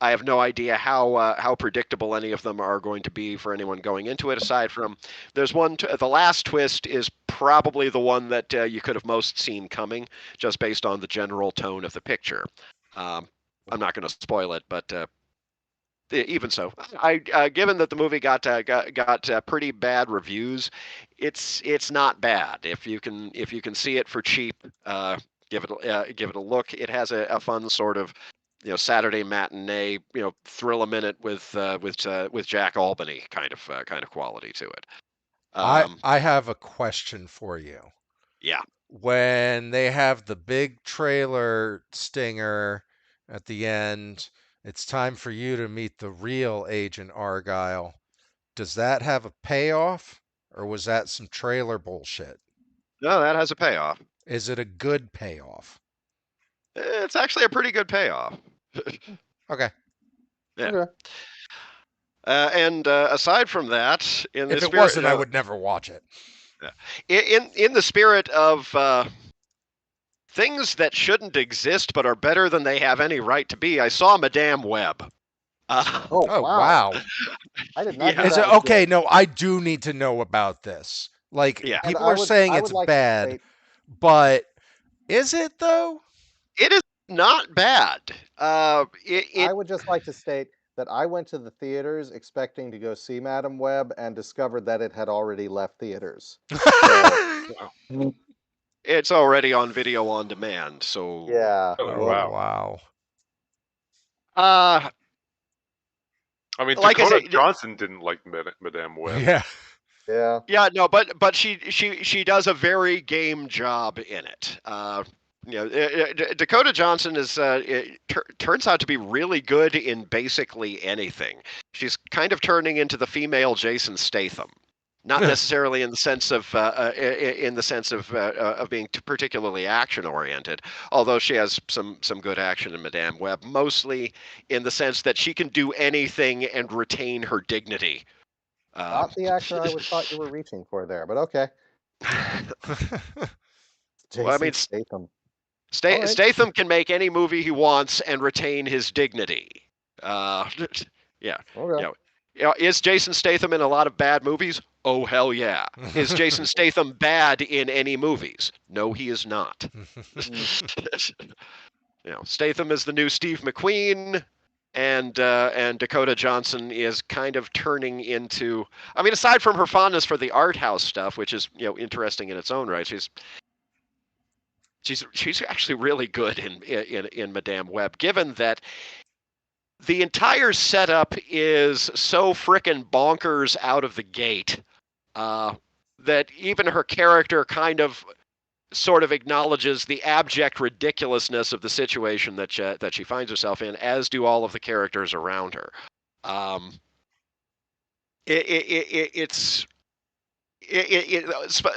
I have no idea how predictable any of them are going to be for anyone going into it. Aside from there's one, the last twist is probably the one that you could have most seen coming, just based on the general tone of the picture. I'm not going to spoil it, but even so, given that the movie got pretty bad reviews, it's not bad. If you can see it for cheap, give it a look. It has a fun sort of Saturday matinee, thrill a minute with Jack Albany kind of quality to it. I have a question for you. Yeah. When they have the big trailer stinger at the end, it's time for you to meet the real Agent Argyle. Does that have a payoff, or was that some trailer bullshit? No, that has a payoff. Is it a good payoff? It's actually a pretty good payoff. Okay. Yeah. Okay. And aside from that, in the If it spirit, wasn't, I would never watch it. in the spirit of things that shouldn't exist but are better than they have any right to be, I saw Madame Web. Oh, Oh, wow. wow. I did not Yeah. know Is that it was okay? good. No, I do need to know about this. Like, Yeah. And people I are would- saying I it's would like to bad, state- but is it though? It is not bad. I would just like to state that I went to the theaters expecting to go see Madame Web and discovered that it had already left theaters. It's already on video on demand, so Yeah. Oh, Oh, wow. wow. Uh, I mean, Like I Dakota said, Johnson didn't like Madame Web. Yeah. Yeah. yeah, no, but she does a very game job in it. Dakota Johnson is turns out to be really good in basically anything. She's kind of turning into the female Jason Statham, not necessarily in the sense of of being particularly action oriented, although she has some good action in Madame Web, mostly in the sense that she can do anything and retain her dignity. Not the actor I would thought you were reaching for there, but okay. Jason I mean, Statham. All right. Statham can make any movie he wants and retain his dignity. Yeah. Okay. Is Jason Statham in a lot of bad movies? Oh, hell yeah. Is Jason Statham bad in any movies? No, he is not. Statham is the new Steve McQueen, and Dakota Johnson is kind of turning into. I mean, aside from her fondness for the art house stuff, which is interesting in its own right, she's actually really good in Madame Web, given that the entire setup is so frickin' bonkers out of the gate that even her character kind of sort of acknowledges the abject ridiculousness of the situation that she finds herself in, as do all of the characters around her.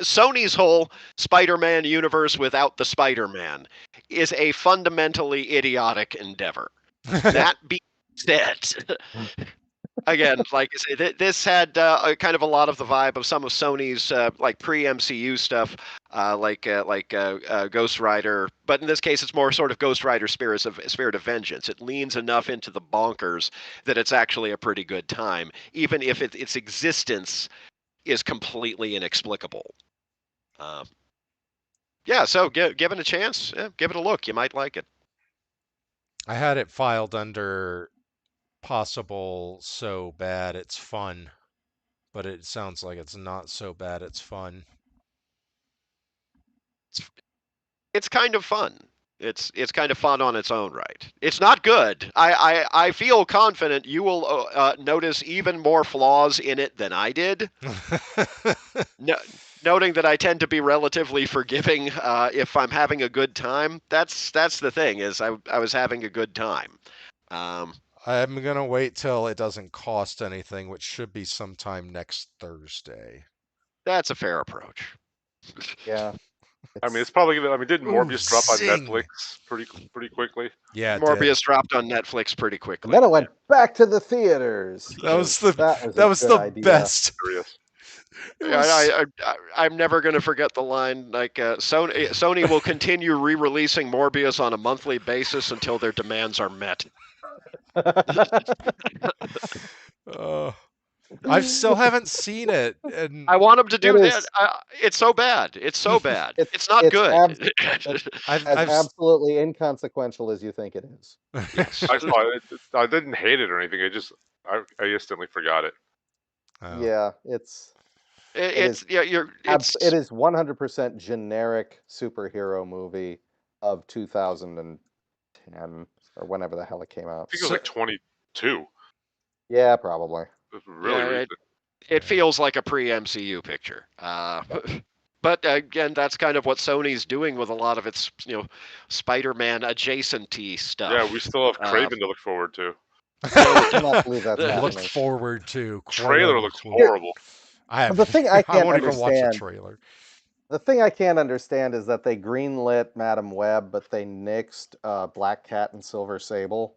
Sony's whole Spider-Man universe without the Spider-Man is a fundamentally idiotic endeavor. That being said, again, like I say, this had kind of a lot of the vibe of some of Sony's like pre-MCU stuff, like Ghost Rider, but in this case, it's more sort of Ghost Rider Spirit of Vengeance. It leans enough into the bonkers that it's actually a pretty good time, even if its existence is completely inexplicable. Yeah, so give it a chance. Yeah, give it a look. You might like it. I had it filed under possible so bad it's fun, but it sounds like it's not so bad it's fun. It's kind of fun. It's kind of fun on its own right. It's not good. I feel confident you will notice even more flaws in it than I did. Noting that I tend to be relatively forgiving if I'm having a good time. That's the thing, is I was having a good time. I'm gonna wait till it doesn't cost anything, which should be sometime next Thursday. That's a fair approach. Yeah. I mean, it's probably gonna. I mean, didn't Morbius drop on zing. Netflix pretty quickly? Yeah, it Morbius did. dropped on Netflix pretty quickly. And then it went back to the theaters. That was 'cause the that was a good the idea. best. Curious. I'm never going to forget the line. Like Sony will continue re-releasing Morbius on a monthly basis until their demands are met. I still haven't seen it, and I want them to do It that. is. It's so bad. It's so bad. It's not It's good. it's I've as I've absolutely inconsequential as you think it is. Yes. I saw it. I didn't hate it or anything. I instantly forgot it. Oh. Yeah, It's it is 100% generic superhero movie of 2010 or whenever the hell it came out. I think it was like 22. Yeah, probably. It was really recent. It feels like a pre-MCU picture. But again, that's kind of what Sony's doing with a lot of its, Spider-Man adjacent-y stuff. Yeah, we still have Craven to look forward to. I cannot believe that's Look happening. forward to. Trailer looks horrible. The thing I can't won't even watch the understand. trailer. The thing I can't understand is that they greenlit Madam Web, but they nixed Black Cat and Silver Sable.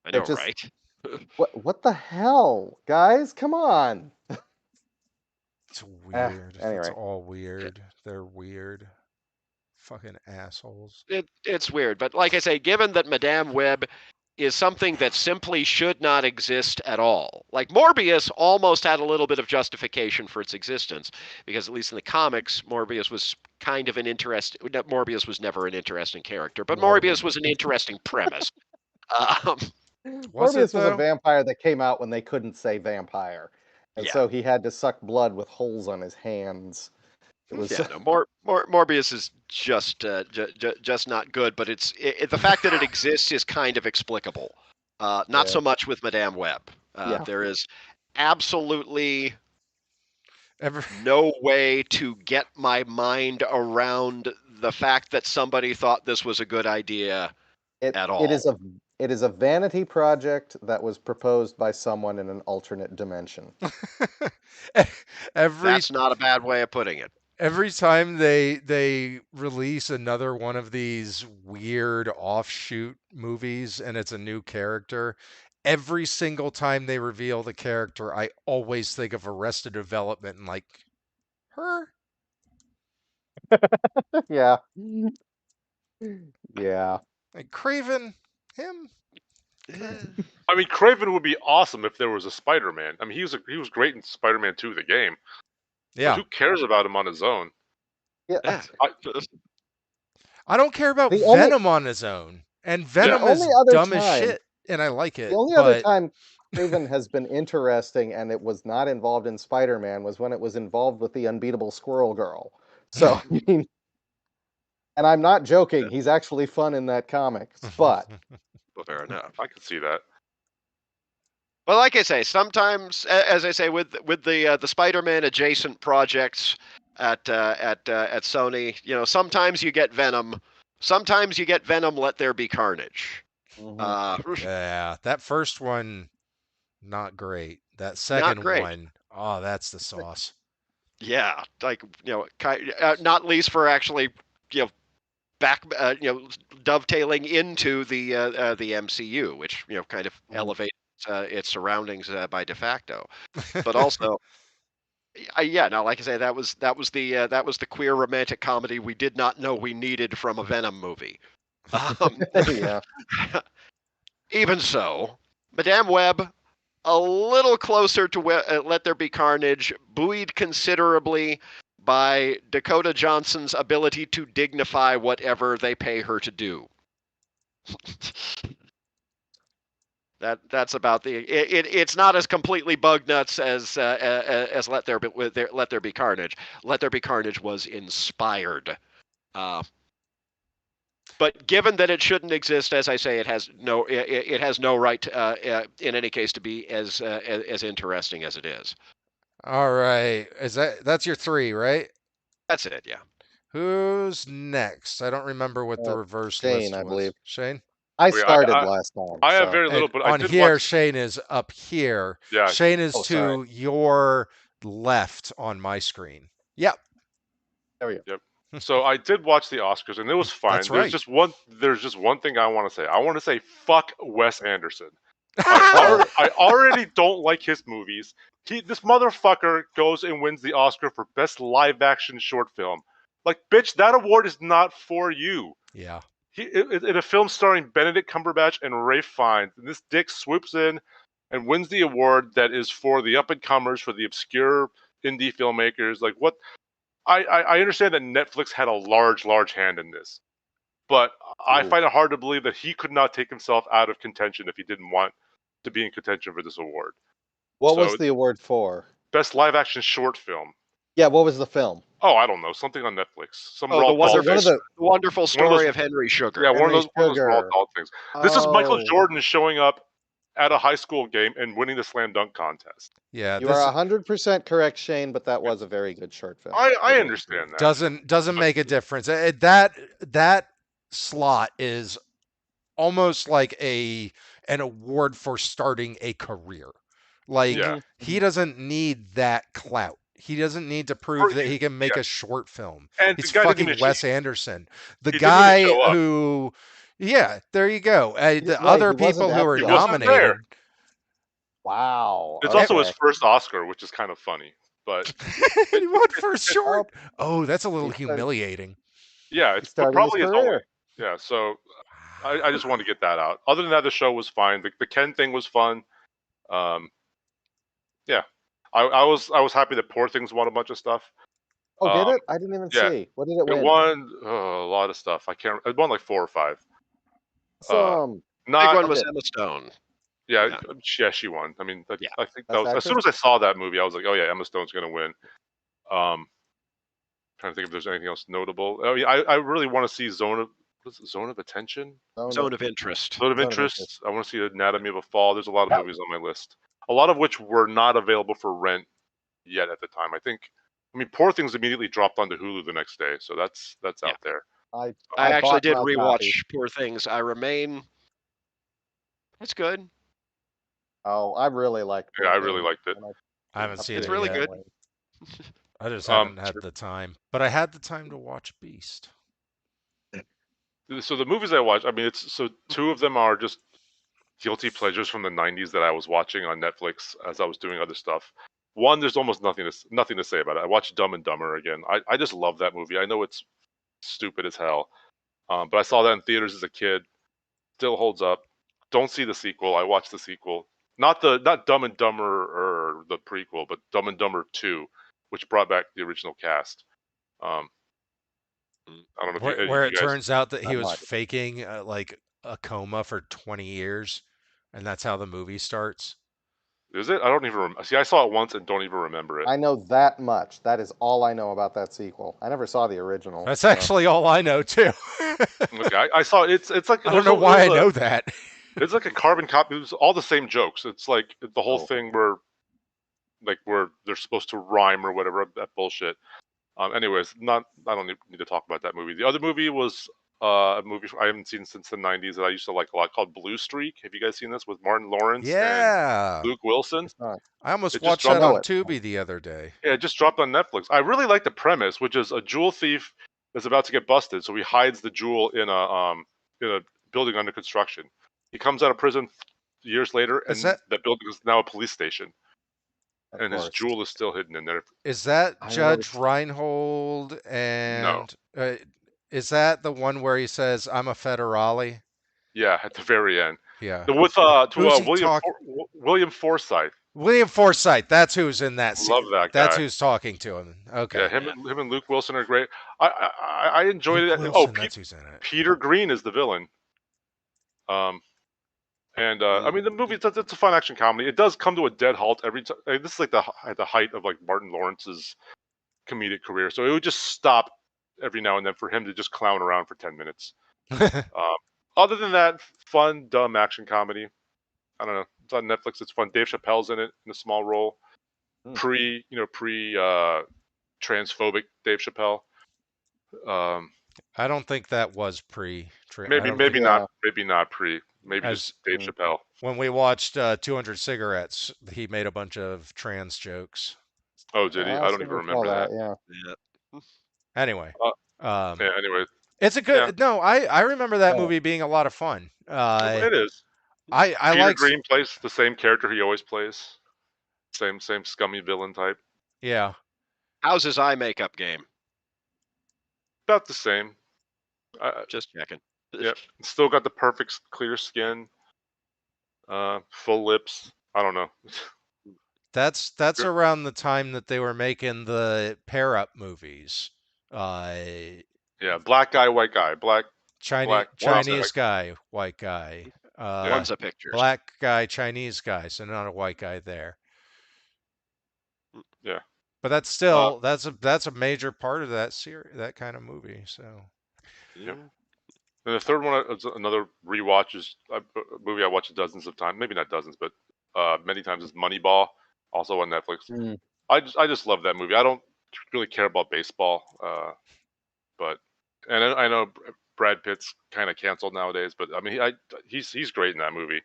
I know, just- right? What the hell, guys? Come on. It's weird. Anyway. It's all weird. They're weird. Fucking assholes. It's weird, but like I say, given that Madame Web is something that simply should not exist at all. Like Morbius almost had a little bit of justification for its existence, because at least in the comics, Morbius was kind of an Morbius was never an interesting character, but Morbius was an interesting premise. Morbius was a vampire that came out when they couldn't say vampire. And so he had to suck blood with holes on his hands. It was Morbius is just not good, but the fact that it exists is kind of explicable. Not so much with Madame Web. There is absolutely no way to get my mind around the fact that somebody thought this was a good idea at all. It is a vanity project that was proposed by someone in an alternate dimension. That's not a bad way of putting it. Every time they release another one of these weird offshoot movies and it's a new character, every single time they reveal the character, I always think of Arrested Development and like, her? Yeah. Yeah. Like Craven, him? I mean, Craven would be awesome if there was a Spider-Man. I mean, he was great in Spider-Man 2, the game. Yeah. But who cares about him on his own? Yeah. I don't care about Venom on his own. And Venom is dumb as shit, and I like it. The only other time Craven has been interesting and it was not involved in Spider-Man was when it was involved with the unbeatable Squirrel Girl. So, I mean, and I'm not joking, he's actually fun in that comic, but... Well, fair enough. I can see that. Well, like I say, sometimes, as I say, with the Spider-Man adjacent projects at Sony, sometimes you get Venom. Sometimes you get Venom. Let there be carnage. Yeah, that first one, not great. That second one, oh, that's the sauce. Yeah, like not least for actually dovetailing into the MCU, which kind of elevates its surroundings by de facto, but also, like I say, that was the queer romantic comedy we did not know we needed from a Venom movie. Even so, Madame Web, a little closer to Let There Be Carnage, buoyed considerably by Dakota Johnson's ability to dignify whatever they pay her to do. That's about it's not as completely bug nuts as Let There Be Carnage. Let There Be Carnage was inspired. But given that it shouldn't exist, as I say, it has no right in any case to be as interesting as it is. All right, that's your 3, right? That's it, yeah. Who's next? I don't remember what the reverse Shane, list was. I believe. Shane? I started last time. I have very little, but on I did here, watch... Shane is up here. Yeah. Shane is to your left on my screen. Yep. There we go. Yep. So I did watch the Oscars, and it was fine. That's right. There's just one thing I want to say. I want to say fuck Wes Anderson. I already don't like his movies. This motherfucker goes and wins the Oscar for best live action short film. Like, bitch, that award is not for you. Yeah. In a film starring Benedict Cumberbatch and Ralph Fiennes, this dick swoops in and wins the award that is for the up and comers, for the obscure indie filmmakers. Like, what? I understand that Netflix had a large hand in this, but I Ooh. find it hard to believe that he could not take himself out of contention if he didn't want to be in contention for this award. What was So, the award for? best live action short film. Yeah, what was the film? Oh, I don't know, something on Netflix. Some Oh, the Roald Dahl wonderful, thing. wonderful story those- of Henry Sugar. Yeah, one of Henry those Roald Sugar. Dahl things. This is Michael Oh. Jordan showing up at a high school game and winning the slam dunk contest. Yeah. You are 100% correct, Shane, but that was a very good short film. I understand that. doesn't make a difference. That slot is almost like an award for starting a career. Like, Yeah. he doesn't need that clout. He doesn't need to prove that he can make a short film. And He's the guy didn't fucking even Wes Anderson. The he didn't even guy show up. who, yeah, there you go. The Right, other he wasn't people who at are the He wasn't there. nominated. Wow. It's also his okay. first Oscar, which is kind of funny. But He won for a short. Oh, that's a little He started- humiliating. yeah, it's started probably his his only. career. Yeah, so I just wanted to get that out. Other than that, the show was fine. The Ken thing was fun. Yeah, I was happy that Poor Things won a bunch of stuff. Oh, did it? I didn't even yeah. see. What did it win? It won a lot of stuff. I can't. It won like 4 or 5. Some. Big Not one was okay. Emma Stone. yeah, she won. I mean, Yeah. I think that Best was, as soon as I saw that movie, I was like, oh yeah, Emma Stone's gonna win. Trying to think if there's anything else notable. Oh yeah, I really want to see Zone of Attention. Zone of Interest. Zone of Interest. I want to see Anatomy of a Fall. There's a lot of movies on my list. A lot of which were not available for rent yet at the time. I mean, Poor Things immediately dropped onto Hulu the next day, so that's out there. I actually bought did my rewatch copy. Poor Things. I Remain. It's good. Oh, I really liked it. Yeah, I really liked it. I haven't seen It's it really yet. good. I just haven't had the time. But I had the time to watch Beast. So the movies I watched, I mean, two of them are just guilty pleasures from the 90s that I was watching on Netflix as I was doing other stuff. One, there's almost nothing to say about it. I watched Dumb and Dumber again. I just love that movie. I know it's stupid as hell, but I saw that in theaters as a kid. Still holds up. Don't see the sequel. I watched the sequel. Not Dumb and Dumber or the prequel, but Dumb and Dumber 2, which brought back the original cast. I don't know if Where you it guys, turns out that he Not was much. faking like a coma for 20 years, and that's how the movie starts. is it? I don't even remember. See, I saw it once and don't even remember it. I know that much. That is all I know about that sequel. I never saw the original. That's so- actually all I know too. Okay, I saw it's like I don't know why I know that. It's like a carbon copy. It was all the same jokes. It's like the whole Oh. thing where they're supposed to rhyme or whatever, that bullshit. Anyways, I don't need to talk about that movie. The other movie was a movie I haven't seen since the 90s that I used to like a lot, called Blue Streak. Have you guys seen this with Martin Lawrence Yeah. and Luke Wilson? I almost It just watched that dropped- on Tubi the other day. Yeah, it just dropped on Netflix. I really like the premise, which is a jewel thief is about to get busted, so he hides the jewel in a building under construction. He comes out of prison years later, and Is that- that building is now a police station, Of and his course. jewel is still hidden in there. Is that I Judge remember- Reinhold and is that the one where he says I'm a federale? Yeah, at the very end. Yeah. With Who's he William Forsythe. William Forsythe, that's who's in that scene. Love that That's guy. who's talking to him. Okay. Yeah, him and Luke Wilson are great. I enjoyed Luke it. Wilson, that's who's in it. Peter Green is the villain. I mean, the movie, it's a fun action comedy. It does come to a dead halt every time. This is like at the height of like Martin Lawrence's comedic career, so it would just stop every now and then for him to just clown around for 10 minutes. Other than that, fun, dumb action comedy. I don't know. It's on Netflix. It's fun. Dave Chappelle's in it in a small role. Pre transphobic Dave Chappelle. I don't think that was Maybe not pre. Maybe As- just Dave Chappelle. When we watched 200 Cigarettes, he made a bunch of trans jokes. Oh, did he? I don't seem even to recall remember that. Yeah. Anyway. Yeah. Anyway, It's a good. Yeah. No, I remember that Yeah. movie being a lot of fun. it is. I Peter like Green plays the same character he always plays. Same scummy villain type. yeah. How's his eye makeup game? About the same. Just checking. Yep. Still got the perfect clear skin. Full lips. I don't know. That's Good. around the time that they were making the pair up movies. Yeah, black guy, white guy. Black. One's Chinese white. guy, white guy. Yeah. One's a picture. Black guy, Chinese guy, so not a white guy there. Yeah. But that's still that's a major part of that series, that kind of movie. So Yeah. And the third one is another rewatch. Is a movie I watched dozens of times. Maybe not dozens, but many times. Is Moneyball, also on Netflix. Mm. I just love that movie. I don't really care about baseball, but I know Brad Pitt's kind of canceled nowadays. But I mean, he's great in that movie.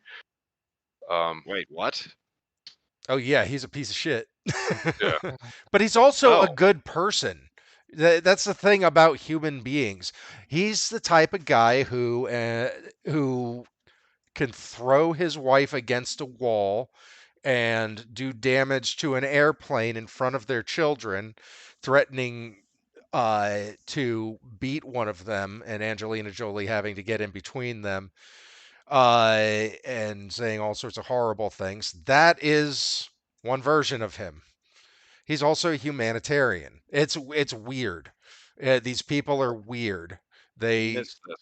Wait, what? oh yeah, he's a piece of shit. Yeah. But he's also a Oh. good person. That's the thing about human beings. He's the type of guy who can throw his wife against a wall and do damage to an airplane in front of their children, threatening to beat one of them, and Angelina Jolie having to get in between them, and saying all sorts of horrible things. That is one version of him. He's also a humanitarian. It's weird. These people are weird. They It's this.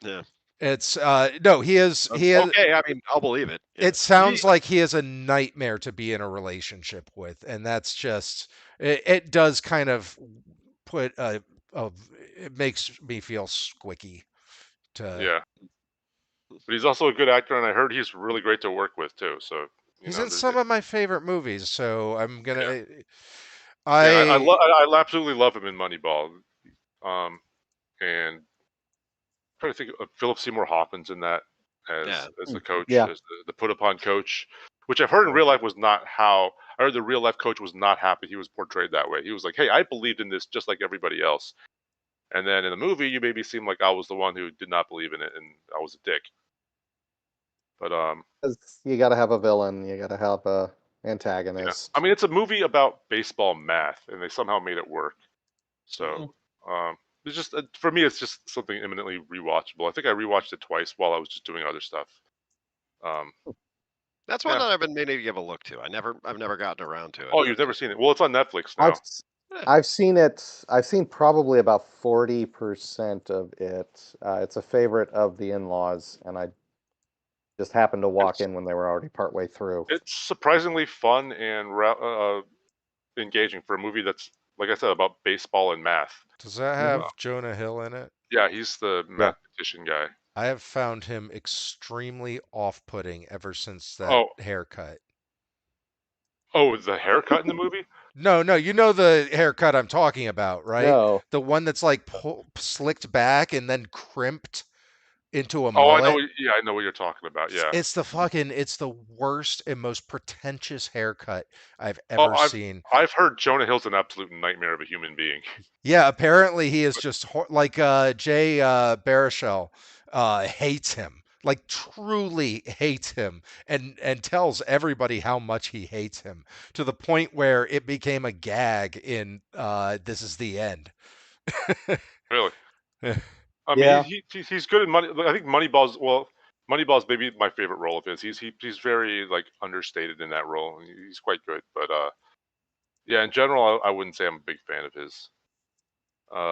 Yeah. it's no, he is Okay, I mean, I'll believe it. Yeah. it sounds like he is a nightmare to be in a relationship with, and that's just it does kind of put it makes me feel squicky to Yeah. But he's also a good actor, and I heard he's really great to work with too. So he's in some of my favorite movies, so I'm gonna I absolutely love him in Moneyball. And I'm trying to think of Philip Seymour Hoffman's in that as the coach, Yeah. as the put upon coach, which I've heard in real life was not how. I heard the real life coach was not happy he was portrayed that way. He was like, "Hey, I believed in this just like everybody else," and then in the movie, you made me seem like I was the one who did not believe in it and I was a dick. But 'Cause you got to have a villain. You got to have a yeah, antagonist. I mean, it's a movie about baseball math, and they somehow made it work. So it's just for me, it's just something eminently rewatchable. I think I rewatched it twice while I was just doing other stuff. That's one Yeah. that I've been meaning to give a look to. I've never gotten around to it. Oh, you've never seen it? Well, it's on Netflix now. I've seen it. I've seen probably about 40% of it. It's a favorite of the in-laws, and I just happened to walk in when they were already partway through. It's surprisingly fun and engaging for a movie that's, like I said, about baseball and math. Does that have Jonah Hill in it? Yeah, he's the mathematician guy. I have found him extremely off-putting ever since that haircut. Oh, the haircut in the movie? No, you know the haircut I'm talking about, right? No. The one that's like slicked back and then crimped into a Oh, mullet. I know what you're talking about. Yeah. It's the worst and most pretentious haircut I've ever seen. I've heard Jonah Hill's an absolute nightmare of a human being. Yeah, apparently he is just like Jay Baruchel hates him. Like truly hates him and tells everybody how much he hates him, to the point where it became a gag in This Is the End. Really? I Yeah. mean, he's good at money. I think Moneyball's maybe my favorite role of his. He's very like understated in that role. He's quite good, but yeah, in general, I wouldn't say I'm a big fan of his.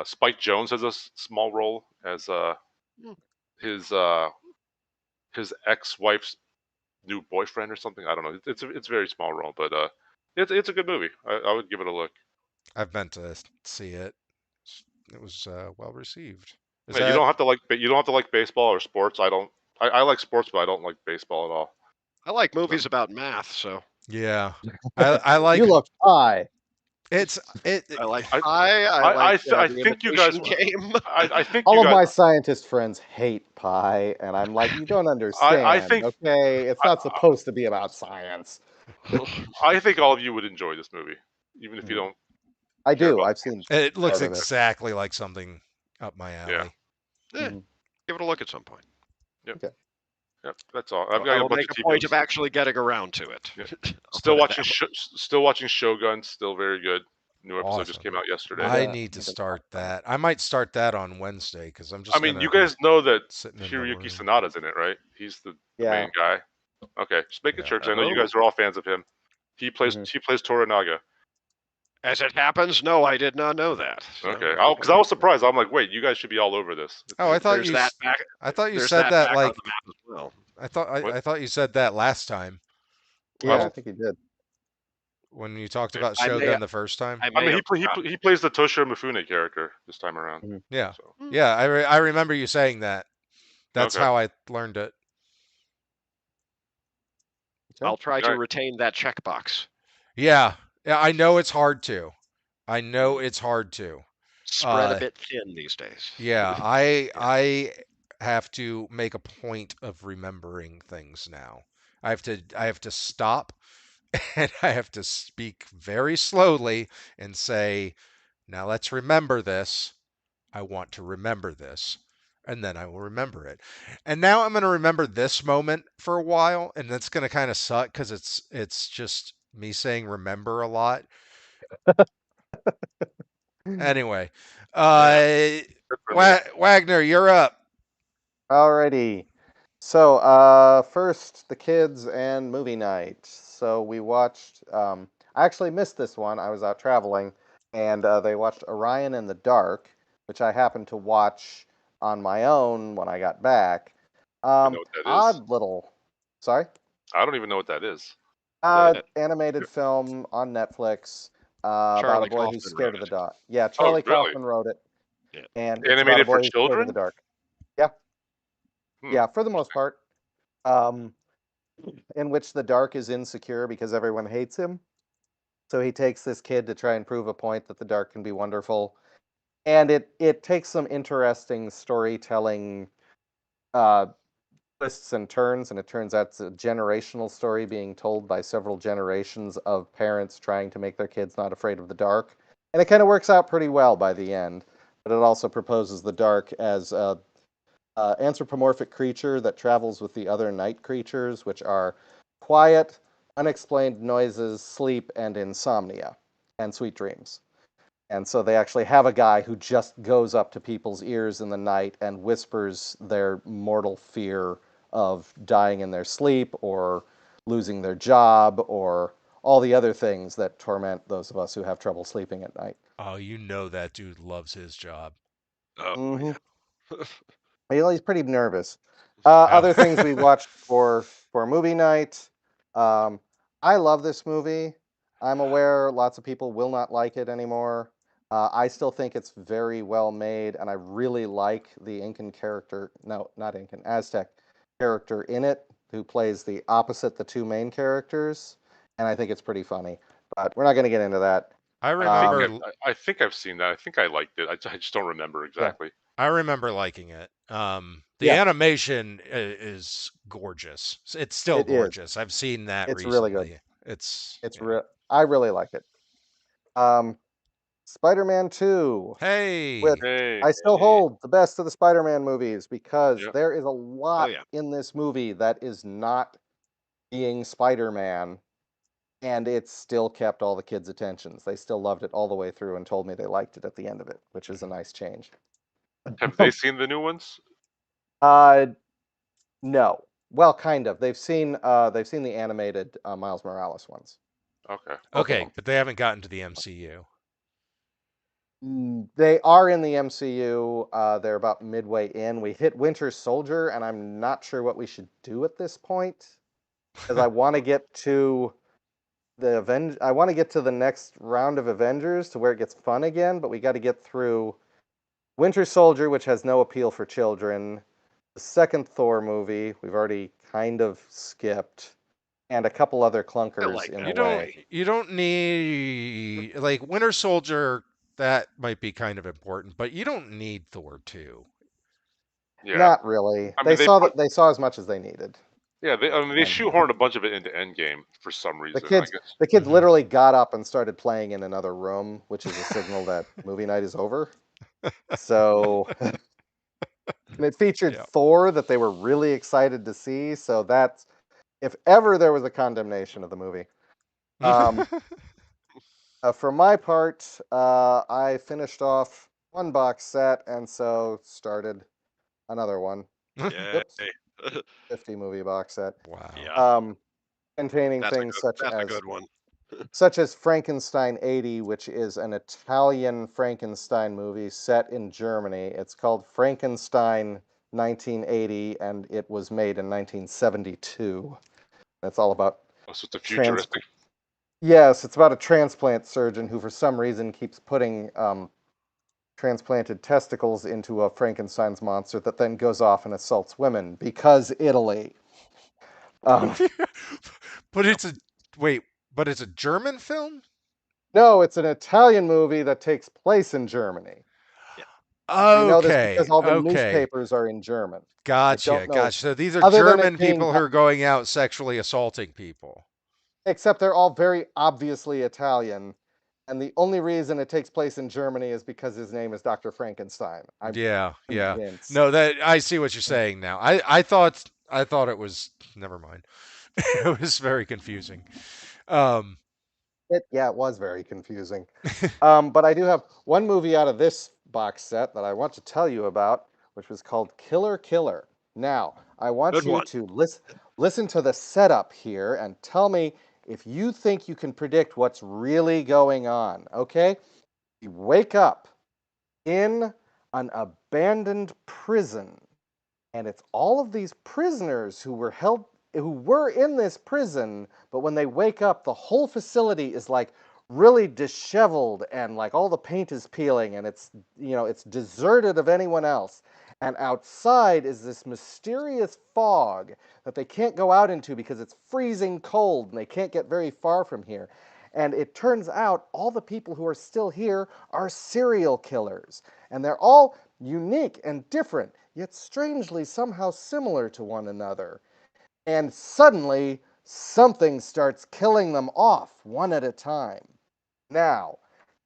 Spike Jonze has a small role as his ex-wife's new boyfriend or something. I don't know. It's a very small role, but it's a good movie. I would give it a look. I've meant to see it. It was well received. Yeah, you don't have to like baseball or sports. I like sports, but I don't like baseball at all. I like movies about math, so yeah, I like. You look high. I like I think you guys game. I think all you of guys, my scientist friends hate pie, and I'm like, you don't understand. I think okay, it's not supposed to be about science. I think all of you would enjoy this movie, even if you don't. I do. I've seen. It looks exactly like something up my alley. Yeah. Give it a look at some point. Yep. Okay. Yep, that's all. I've I got a will bunch make of a point of TVs. actually getting around to it. Yeah. I'll Still put it watching. that way. Still watching Shogun. Still very good. New episode just Awesome. came out yesterday. I Yeah, need to I think start that's fine. that. I might start that on Wednesday because I'm just I mean, gonna you be guys know that sitting in the Hiroyuki room. Sanada's in it, right? He's the Yeah. main guy. Okay, just making Yeah. sure because I know you Oh. guys are all fans of him. He plays Toranaga. As it happens, no, I did not know that. So, Okay, because I was surprised. I'm like, wait, you guys should be all over this. Oh, I thought there's you. that back. I thought you There's said that back like. on the map as well. I thought you said that last time Yeah, I think he did. when you talked about I may- Shogun the first time. I mean, he plays the Toshiro Mifune character this time around. Yeah, So. yeah. I remember you saying that. That's Okay. how I learned it. I'll try to Right. retain that checkbox. Yeah, yeah. I know it's hard to. I know it's hard to. Spread a bit thin these days. Yeah, I have to make a point of remembering things now. I have to stop and I have to speak very slowly and say, "Now let's remember this. I want to remember this." And then I will remember it. And now I'm going to remember this moment for a while, and that's going to kind of suck because it's just me saying remember a lot. Anyway, Wagner, you're up. Alrighty. So, first, the kids and movie night. So we watched. I actually missed this one. I was out traveling, and they watched Orion in the Dark, which I happened to watch on my own when I got back. I know what that is. Odd little. Sorry. I don't even know what that is. Animated film on Netflix about a boy Kaufman who's scared of wrote the dark. Yeah, Charlie Kaufman wrote it. Yeah. And it's about a Animated boy for who's scared of children? the dark. Yeah. Yeah, for the most part. In which the dark is insecure because everyone hates him. So he takes this kid to try and prove a point that the dark can be wonderful. And it takes some interesting storytelling twists and turns, and it turns out it's a generational story being told by several generations of parents trying to make their kids not afraid of the dark. And it kind of works out pretty well by the end. But it also proposes the dark as a anthropomorphic creature that travels with the other night creatures, which are quiet, unexplained noises, sleep, and insomnia, and sweet dreams. And so they actually have a guy who just goes up to people's ears in the night and whispers their mortal fear of dying in their sleep or losing their job or all the other things that torment those of us who have trouble sleeping at night. Oh, you know that dude loves his job. Mm-hmm. He's pretty nervous. Other things we watched for movie night. I love this movie. I'm aware lots of people will not like it anymore. I still think it's very well made, and I really like the Incan character. No, not Incan, Aztec character in it, who plays the opposite the two main characters. And I think it's pretty funny. But we're not going to get into that. I remember. I think I've seen that. I think I liked it. I just don't remember exactly. I remember liking it. The animation is gorgeous. It's still gorgeous. I've seen that it's recently. Really good. It's I really like it. Spider-Man 2. Hey. Which I still hold the best of the Spider-Man movies because there is a lot in this movie that is not being Spider-Man, and it still kept all the kids' attentions. They still loved it all the way through and told me they liked it at the end of it, which is a nice change. Have they seen the new ones? No. Well, kind of. They've seen the animated Miles Morales ones. Okay, but they haven't gotten to the MCU. They are in the MCU. They're about midway in. We hit Winter Soldier, and I'm not sure what we should do at this point, because I want to get to I want to get to the next round of Avengers to where it gets fun again. But we got to get through Winter Soldier, which has no appeal for children. The second Thor movie we've already kind of skipped, and a couple other clunkers in the way. You don't need like Winter Soldier. That might be kind of important, but you don't need Thor 2. Yeah. Not really. They saw as much as they needed. Yeah, they shoehorned a bunch of it into Endgame for some reason. The kids literally got up and started playing in another room, which is a signal that movie night is over. So And it featured Yeah. Thor that they were really excited to see. So that's, if ever there was a condemnation of the movie. For my part, I finished off one box set and so started another one. Yay. Whoops, 50 movie box set. Wow. Yeah, Containing things that's a good one. such as Frankenstein 80, which is an Italian Frankenstein movie set in Germany. It's called Frankenstein 1980, and it was made in 1972. It's all about Oh, so it's a trans. futuristic. Yes, it's about a transplant surgeon who, for some reason, keeps putting transplanted testicles into a Frankenstein's monster that then goes off and assaults women because Italy. But it's a wait. But it's a German film. No, it's an Italian movie that takes place in Germany. We know this Okay. because all the Okay. newspapers are in German. Gotcha. don't know, Gotcha. So these are other than it German being, people who are going out sexually assaulting people. except they're all very obviously Italian, and the only reason it takes place in Germany is because his name is Dr. Frankenstein. I'm Yeah. Yeah. convinced. No, that I see what you're saying now. I thought it was. Never mind. It was very confusing. It was very confusing. But I do have one movie out of this box set that I want to tell you about, which was called Killer Killer. Now, I want Good you one. to listen to the setup here and tell me if you think you can predict what's really going on, okay? You wake up in an abandoned prison, and it's all of these prisoners who were in this prison, but when they wake up, the whole facility is like really disheveled and like all the paint is peeling and it's deserted of anyone else. And outside is this mysterious fog that they can't go out into because it's freezing cold and they can't get very far from here. And it turns out all the people who are still here are serial killers. And they're all unique and different, yet strangely somehow similar to one another. And suddenly, something starts killing them off one at a time. Now,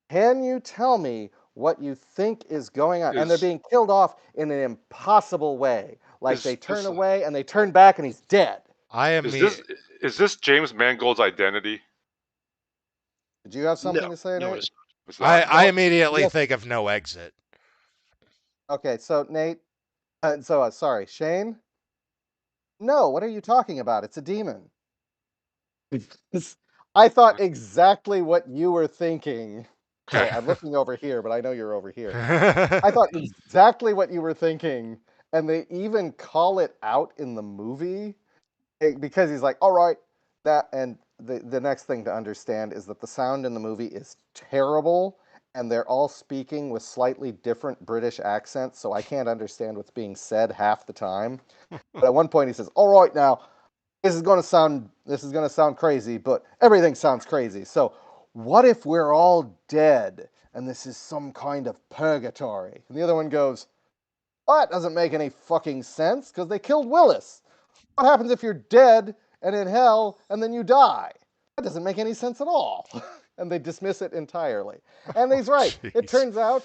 can you tell me what you think is going on? And they're Is being killed off in an impossible way. Like they is turn this away and they turn back and he's dead. I am. is this James Mangold's Identity? Did you have something No, to say, no, Nate? it's It's I not. I Well, immediately yes. think of No Exit. Okay, so Nate, sorry, Shane? No, what are you talking about? It's a demon. I thought exactly what you were thinking. Okay, I'm looking over here, but I know you're over here. I thought exactly what you were thinking, and they even call it out in the movie because he's like, "All right, that." And the next thing to understand is that the sound in the movie is terrible, and they're all speaking with slightly different British accents, so I can't understand what's being said half the time. But at one point, he says, "All right, now." This is going to sound crazy, but everything sounds crazy. So, what if we're all dead and this is some kind of purgatory? And the other one goes, "Oh, that doesn't make any fucking sense because they killed Willis. What happens if you're dead and in hell and then you die? That doesn't make any sense at all." And they dismiss it entirely. And he's right. It Jeez. turns out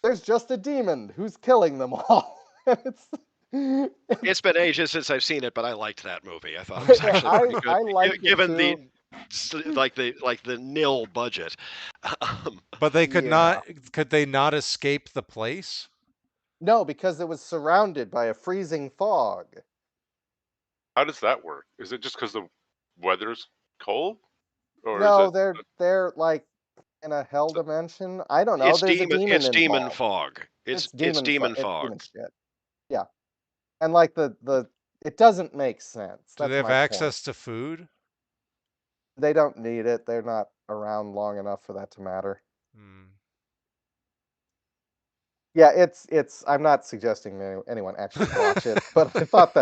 there's just a demon who's killing them all. And It's been ages since I've seen it, but I liked that movie. I thought it was actually pretty good, I liked it given too. the nil budget. But they could Yeah. not. Could they not escape the place? No, because it was surrounded by a freezing fog. How does that work? Is it just because the weather's cold, or is No, it? they're like in a hell dimension. I don't know. There's a demon It's demon involved. fog. It's demon It's fog. demon shit. Yeah, and like the it doesn't make sense. Do they That's have my point. access to food? They don't need it. They're not around long enough for that to matter. Hmm. Yeah, it's. I'm not suggesting anyone actually watch it, but I thought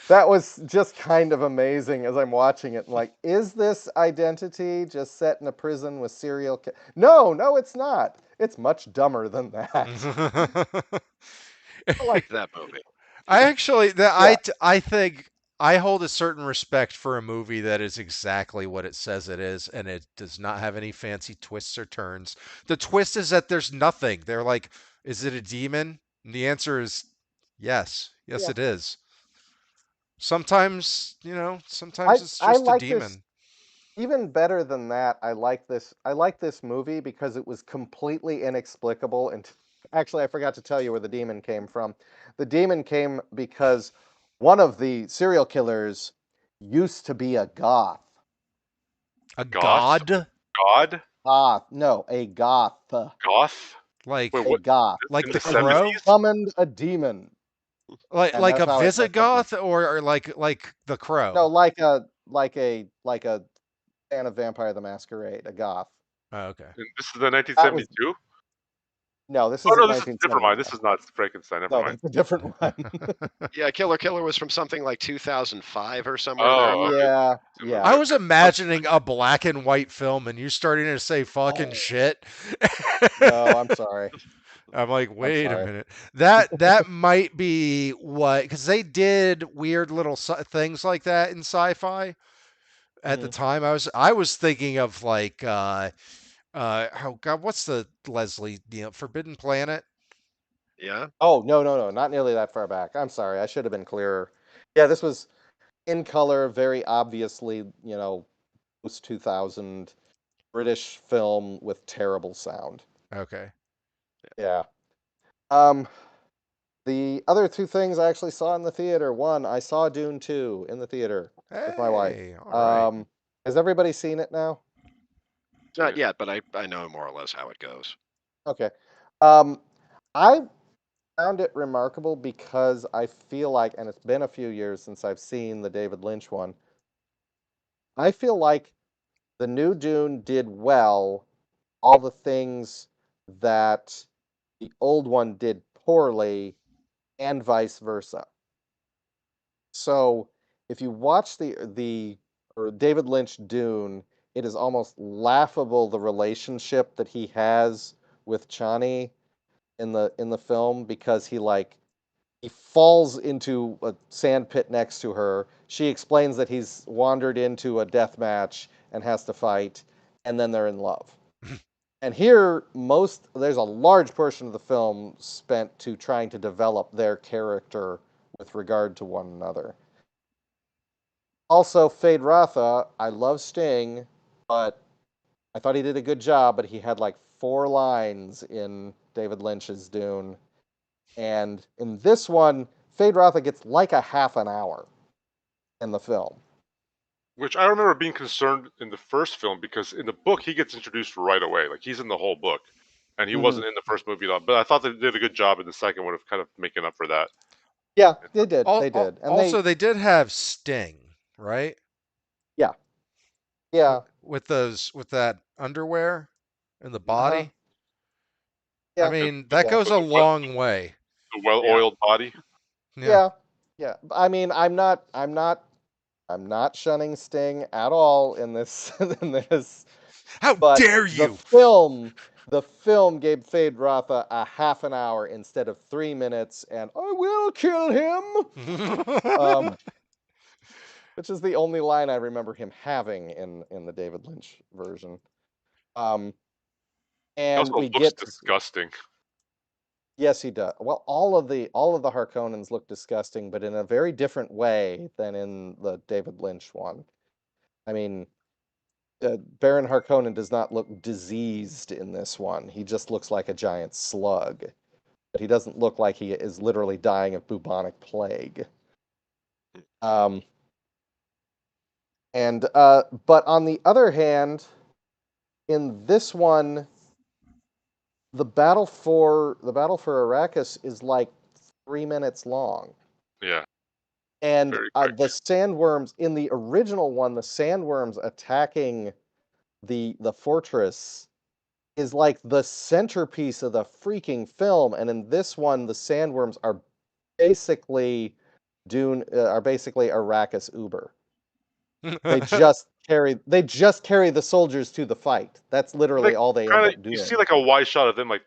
that was just kind of amazing as I'm watching it. Like, is this Identity just set in a prison with serial No, no, it's not. It's much dumber than that. I like that movie. I actually, Yeah. I think I hold a certain respect for a movie that is exactly what it says it is, and it does not have any fancy twists or turns. The twist is that there's nothing. They're like, is it a demon? And the answer is Yes, yes, Yeah. it is. Sometimes, sometimes it's I just a like this demon. even better than that. I like this movie because it was completely inexplicable. And actually, I forgot to tell you where the demon came from. The demon came because one of the serial killers used to be a goth. A Goth? god? God? Goth, no, a goth, Goth? Wait, Like a what? goth. like In the the And he 70s? crow? summoned a demon, and Like that's a how it messed up him. Visigoth or like the No, crow? like a fan of Vampire the Masquerade, a goth. Oh, okay. And this is the That was 1972? no, this Oh, isn't no, this is, never mind. This 1971. is not Frankenstein. Never No, mind. that's a different one. Yeah, Killer was from something like 2005 or somewhere Oh, thereabouts. okay. Yeah, Two yeah. movie, I was okay. imagining a black and white film and you starting to say fucking Oh, shit. no, I'm sorry. I'm like, I'm wait a sorry. minute. That might be what, because they did weird little things like that in sci-fi at the Mhm. time. I was thinking of like oh god, what's the Leslie, Forbidden Planet? Yeah. Oh, no, not nearly that far back. I'm sorry. I should have been clearer. Yeah, this was in color, very obviously, post 2000 British film with terrible sound. Okay. Yeah. Um, the other two things I actually saw in the theater. One, I saw Dune 2 in the theater with my wife. Hey, all right. Has everybody seen it now? Not yet, but I know more or less how it goes. Okay. Um, I found it remarkable because I feel like, and it's been a few years since I've seen the David Lynch one, I feel like the new Dune did well all the things that the old one did poorly, and vice versa. So if you watch the or David Lynch Dune, it is almost laughable the relationship that he has with Chani in the film because he falls into a sand pit next to her. She explains that he's wandered into a death match and has to fight, and then they're in love. And here, there's a large portion of the film spent to trying to develop their character with regard to one another. Also, Fade Ratha, I love Sting, but I thought he did a good job, but he had like 4 lines in David Lynch's Dune. And in this one, Fade Ratha gets like a half an hour in the film. Which I remember being concerned in the first film because in the book he gets introduced right away. Like he's in the whole book, and he Mhm. wasn't in the first movie at all. But I thought they did a good job in the second one of kind of making up for that. Yeah, they did. They Al- al- did. And also, they did have Sting, right? yeah, With yeah, with that underwear and the uh-huh, body. I yeah, mean, that yeah, goes With a the, long way. Yeah. well-oiled body. Yeah. yeah, yeah. I mean, I'm not shunning Sting at all in this, in this. How But dare the you? film, the film gave Fade Ratha a half an hour instead of 3 minutes, and I will kill him. Um, which is the only line I remember him having in the David Lynch version. Um, He and also we looks get to, disgusting. yes, he does. Well, all of the Harkonnens look disgusting, but in a very different way than in the David Lynch one. I mean, Baron Harkonnen does not look diseased in this one. He just looks like a giant slug, but he doesn't look like he is literally dying of bubonic plague. Um, but on the other hand, in this one, the battle for Arrakis is like 3 minutes long. Yeah, And very quick. the sandworms in the original one, the sandworms attacking the fortress is like the centerpiece of the freaking film. And in this one, the sandworms are basically Arrakis Uber. They just carry the soldiers to the fight. That's literally Like all they end kind of, up you see doing. like a wide shot of them like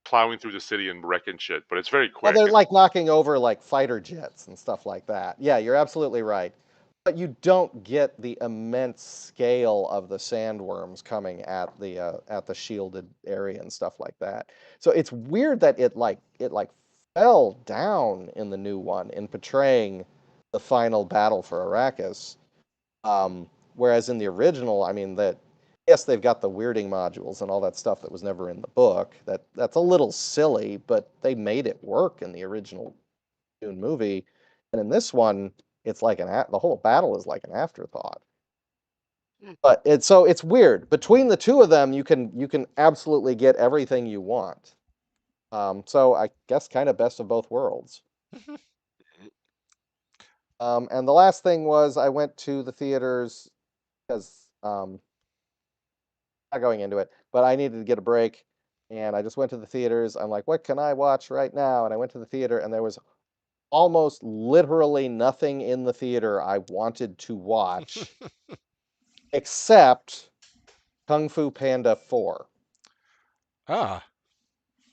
plowing through the city and wrecking shit, but it's very Yeah, quick. they're like knocking over like fighter jets and stuff like that. Yeah, you're absolutely right. But you don't get the immense scale of the sandworms coming at the shielded area and stuff like that. So it's weird that it like fell down in the new one in portraying the final battle for Arrakis. Whereas in the original, I mean, yes, they've got the weirding modules and all that stuff that was never in the book. That's a little silly, but they made it work in the original Dune movie. And in this one, it's like the whole battle is like an afterthought. But it's weird. Between the two of them, you can absolutely get everything you want. So I guess kind of best of both worlds. And the last thing was I went to the theaters because not going into it, but I needed to get a break, and I just went to the theaters. I'm like, what can I watch right now? And I went to the theater, and there was almost literally nothing in the theater I wanted to watch except Kung Fu Panda 4. Ah,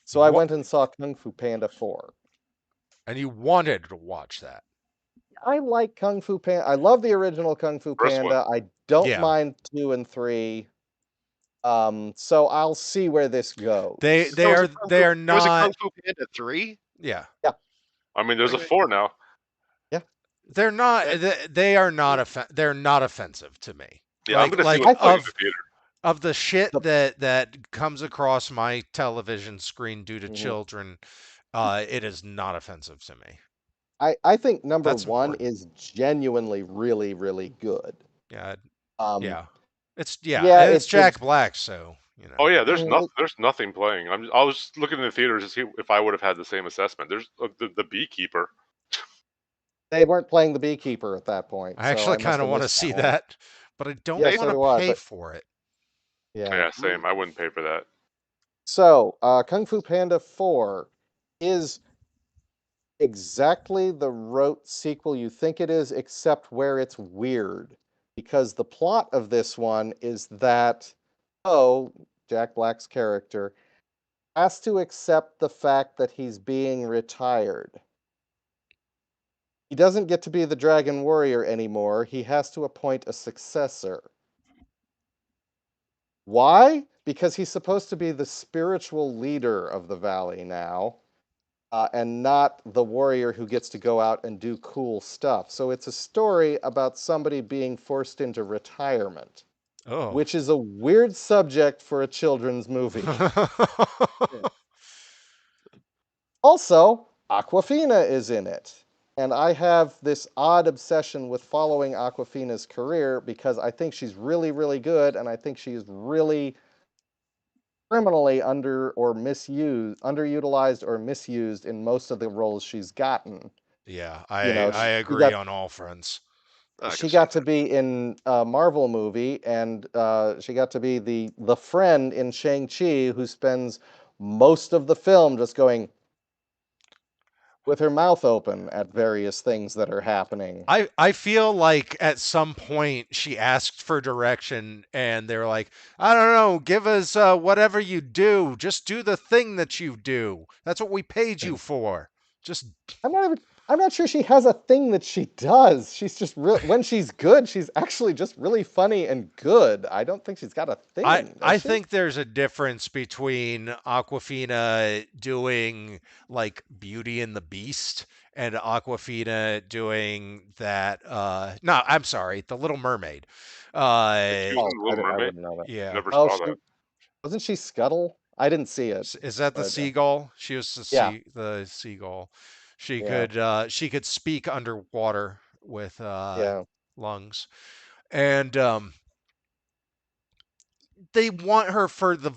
So I what? went and saw Kung Fu Panda 4. And you wanted to watch that? I like Kung Fu Panda. I love the original Kung Fu First one. Panda. I don't Yeah. mind 2 and 3. So I'll see where this goes. They There was are a Kung they Fu- are There was a Kung not. Fu Panda 3. Yeah, I mean, there's a Okay. 4 now. they're not. That- They are not. They're not offensive to me. Yeah, I'm Like gonna see like what's playing in of the theater. of the shit The- that comes across my television screen due to Mhm. children, it is not offensive to me. I think number That's 1 important. is genuinely really, really good. Yeah, Um, yeah. It's yeah, and it's Jack Black, so you know. Oh yeah, there's Mhm. there's nothing playing. I was looking in the theaters to see if I would have had the same assessment. There's the Beekeeper. They weren't playing the Beekeeper at that point, I so actually I must kind of have want to missed see that one. that, but I don't Yeah, want so to do I, pay but for it. yeah. Yeah, same. I wouldn't pay for that. So, Kung Fu Panda 4 is exactly the rote sequel you think it is, except where it's weird. Because the plot of this one is that, Jack Black's character, has to accept the fact that he's being retired. He doesn't get to be the Dragon Warrior anymore. He has to appoint a successor. Why? Because he's supposed to be the spiritual leader of the valley now, and not the warrior who gets to go out and do cool stuff. So it's a story about somebody being forced into retirement, Oh. which is a weird subject for a children's movie. Also, Awkwafina is in it. And I have this odd obsession with following Awkwafina's career because I think she's really, really good, and I think she is really criminally underutilized or misused in most of the roles she's gotten. Yeah, You know, I she agree got on all fronts. I she can see got to that. be in a Marvel movie, and she got to be the friend in Shang-Chi who spends most of the film just going with her mouth open at various things that are happening. I feel like at some point she asked for direction and they were like, I don't know, give us whatever you do. Just do the thing that you do. That's what we paid you for. Just I'm not sure she has a thing that she does. She's just when she's good, she's actually just really funny and good. I don't think she's got a thing. Does I she? think there's a difference between Aquafina doing like Beauty and the Beast and Aquafina doing that no, I'm sorry, The Little Mermaid. She was Oh, in Little I Mermaid. wouldn't know that. Yeah. Never Oh, saw that. wasn't she Scuttle? I didn't see it, Is that the but seagull? She was yeah, the seagull. yeah, She could speak underwater with yeah. lungs. And they want her for the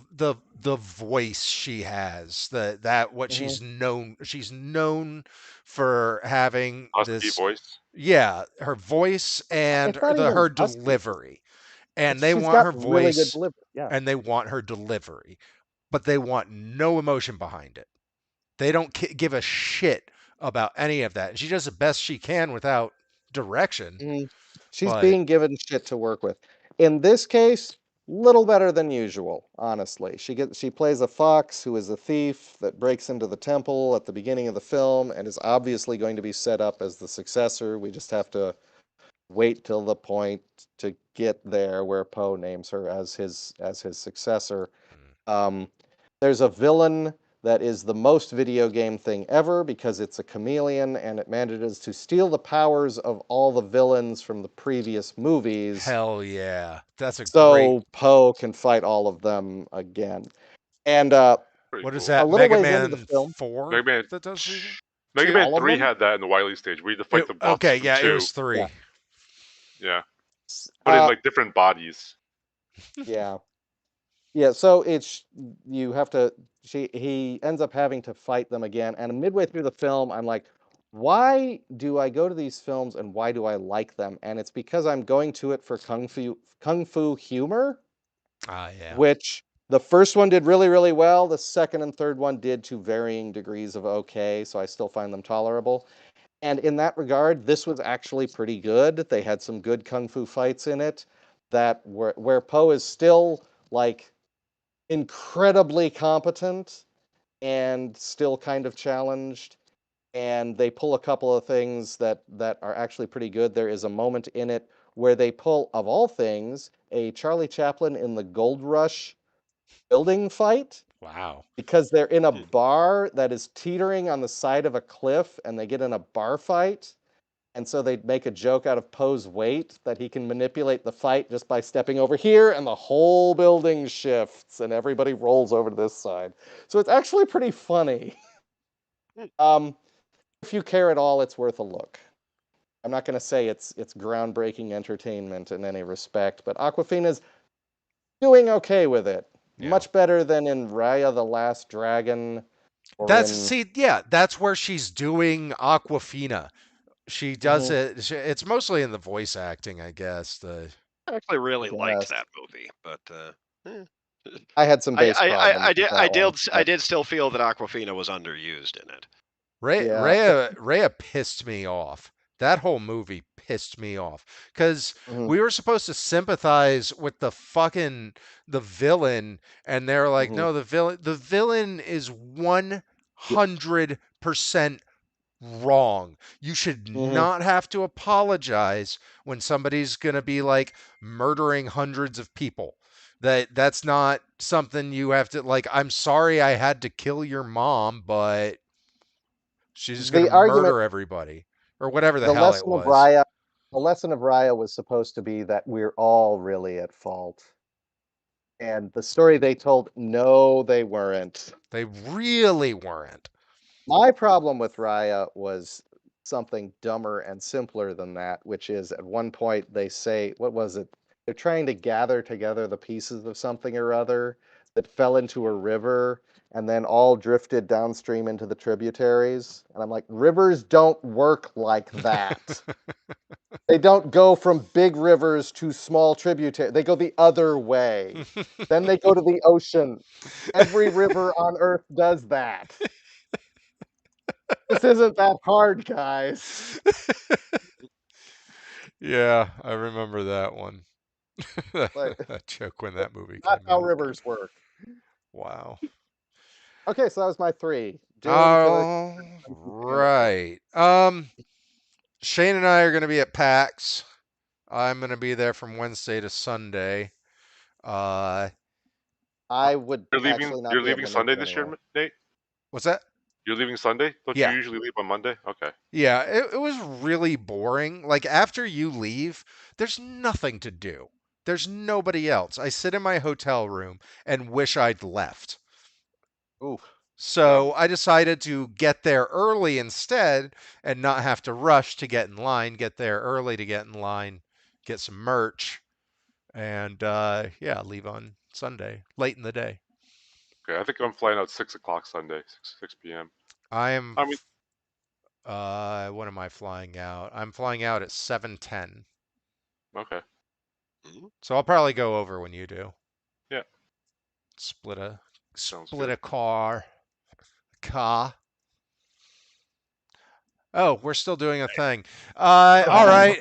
voice she has. That what Hmm. she's known for having Husky this, voice. yeah, her voice and It's not even her husky. delivery. And they She's want got her really good voice delivery. Yeah. and they want her delivery, but they want no emotion behind it. They don't give a shit about any of that. And she does the best she can without direction. Mhm. She's But being given shit to work with. In this case, little better than usual, honestly. She plays a fox who is a thief that breaks into the temple at the beginning of the film and is obviously going to be set up as the successor. We just have to wait till the point to get there where Poe names her as his successor. Um, there's a villain that is the most video game thing ever because it's a chameleon and it manages to steal the powers of all the villains from the previous movies. Hell yeah. That's a great. So Poe can fight all of them again. And Pretty What is cool. a that? little Mega ways into the Man film, 4 Mega Man, that does these? Mega Two? Man all of 3 them. had that in the Wily stage where you had to fight the bosses Okay, from yeah, it 2. was 3. Yeah. Yeah. But in Uh, like different bodies. yeah. Yeah, so it's you have to he ends up having to fight them again, and midway through the film I'm like, why do I go to these films and why do I like them? And it's because I'm going to it for kung fu humor, Ah, yeah. which the first one did really, really well. The second and third one did to varying degrees of okay, so I still find them tolerable. And in that regard, this was actually pretty good. They had some good kung fu fights in it that were where Poe is still like incredibly competent and still kind of challenged. And they pull a couple of things that are actually pretty good. There is a moment in it where they pull, of all things, a Charlie Chaplin in the Gold Rush building fight Wow. because they're in a bar that is teetering on the side of a cliff and they get in a bar fight. And so they make a joke out of Poe's weight that he can manipulate the fight just by stepping over here and the whole building shifts and everybody rolls over to this side. So it's actually pretty funny. If you care at all, it's worth a look. I'm not going to say it's groundbreaking entertainment in any respect, but Aquafina's doing okay with it. Yeah. Much better than in Raya the Last Dragon or That's where she's doing Aquafina. She does Mhm. it. It's mostly in the voice acting, I guess. I actually really liked Yes. that movie, but I had some bass problems with that one. I did still feel that Aquafina was underused in it. Yeah. Rhea pissed me off. That whole movie pissed me off because Mhm. we were supposed to sympathize with the villain, and they're like, Mhm. no, the villain is 100% wrong. You should Mhm. not have to apologize when somebody's going to be like murdering hundreds of people. That's not something you have to like. I'm sorry I had to kill your mom, but she's just going to The argument, murder everybody or whatever the the hell it lesson of was. Raya, the lesson of Raya was supposed to be that we're all really at fault. And the story they told, no, they weren't. They really weren't. My problem with Raya was something dumber and simpler than that, which is at one point they say, what was it? They're trying to gather together the pieces of something or other that fell into a river and then all drifted downstream into the tributaries. And I'm like, rivers don't work like that. They don't go from big rivers to small tributaries. They go the other way. Then they go to the ocean. Every river on Earth does that. This isn't that hard, guys. Yeah, I remember that one. Like, That joke when that movie not came how out. rivers work. Wow. Okay, so that was my three. Doom to the All community. right. Shane and I are going to be at PAX. I'm going to be there from Wednesday to Sunday. Uh, I would You're leaving. actually not You're be able leaving to make Sunday it this year, anyway. Nate. what's that? You're leaving Sunday. Don't you Yeah. usually leave on Monday? Okay. Yeah, it was really boring. Like after you leave, there's nothing to do. There's nobody else. I sit in my hotel room and wish I'd left. Oof. So I decided to get there early instead and not have to rush to get in line, get there early to get in line, get some merch, and yeah, leave on Sunday, late in the day. Okay. I think I'm flying out 6 o'clock Sunday, 6 p.m. I am, I mean, when am I flying out? I'm flying out at 7:10. okay. So I'll probably go over when you do. Yeah. Split a Sounds split good. a car. Oh, we're still doing a thing. All right.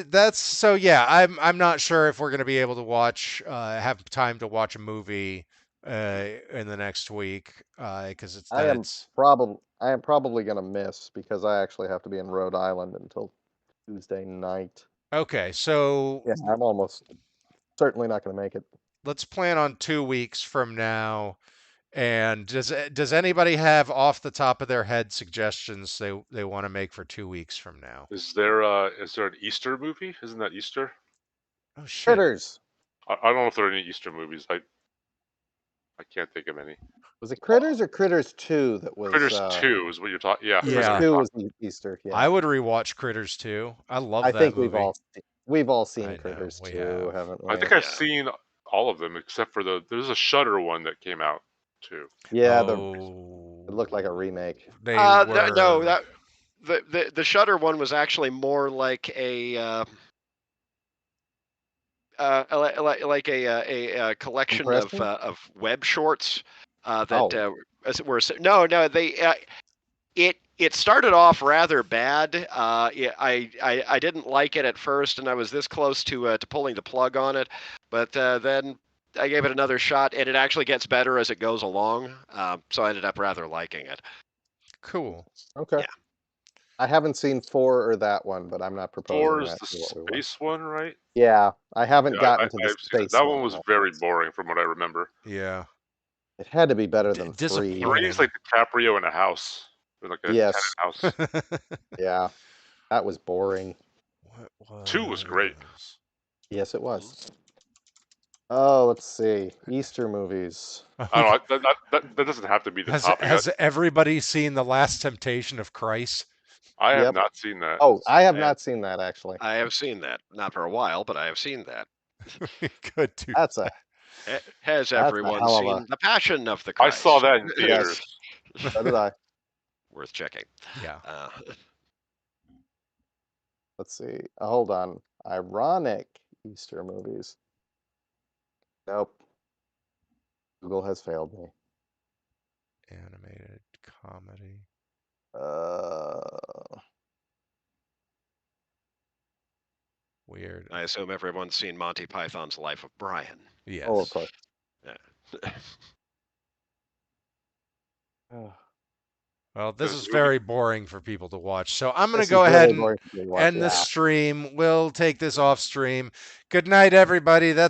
That's so yeah. I'm not sure if we're gonna be able to have time to watch a movie in the next week because I am it's probably gonna miss because I actually have to be in Rhode Island until Tuesday night. okay. So Yeah, I'm almost certainly not gonna make it. let's plan on 2 weeks from now. And does anybody have off the top of their head suggestions they want to make for 2 weeks from now? Is there an Easter movie? Isn't that Easter? Oh shit. Critters. I don't know if there are any Easter movies. I can't think of any. Was it Critters or Critters 2 that was Critters 2 is what you're talking. Yeah, Critters Yeah. 2 was Easter, yeah. I would rewatch Critters 2. I love I that think movie. we've all I seen know, Critters we 2, have. haven't we? I think I've seen all of them except for there's a Shudder one that came out too. Yeah, Oh, it looked like a remake. they No, were. that the Shudder one was actually more like a like a collection Impression? of web shorts that were it started off rather bad. I didn't like it at first, and I was this close to pulling the plug on it, but then I gave it another shot, and it actually gets better as it goes along. So I ended up rather liking it. Cool. Okay. Yeah. I haven't seen 4 or that one, but I'm not proposing 4 is that. the to what we want. space one, right? Yeah, I haven't gotten to the I've seen space it. That one was yet. very boring from what I remember. Yeah. It had to be better than 3. Disappointing. 3 is like DiCaprio in a house, or like a Yes. tenant house. Yeah, that was boring. What 2 was great. Yes, it was. Oh, let's see. Easter movies. I don't know. That doesn't have to be the topic. Has everybody seen The Last Temptation of Christ? I have Yep. not seen that. Oh, I have not seen that actually. I have seen that, not for a while, but I have seen that. Good dude. That's a Has a everyone hell of seen a- The Passion of the I Christ? saw that in Yes. theaters. So did I. Worth checking. Yeah. Let's see. Hold on. Ironic Easter movies. Nope. Google has failed me. Animated comedy. Weird. I assume everyone's seen Monty Python's Life of Brian. Yes. Oh, of course. Yeah. Well, this This is movie- very boring for people to watch. So I'm going This to go is ahead really and boring to watch, end the yeah. stream. We'll take this off stream. Good night, everybody. That's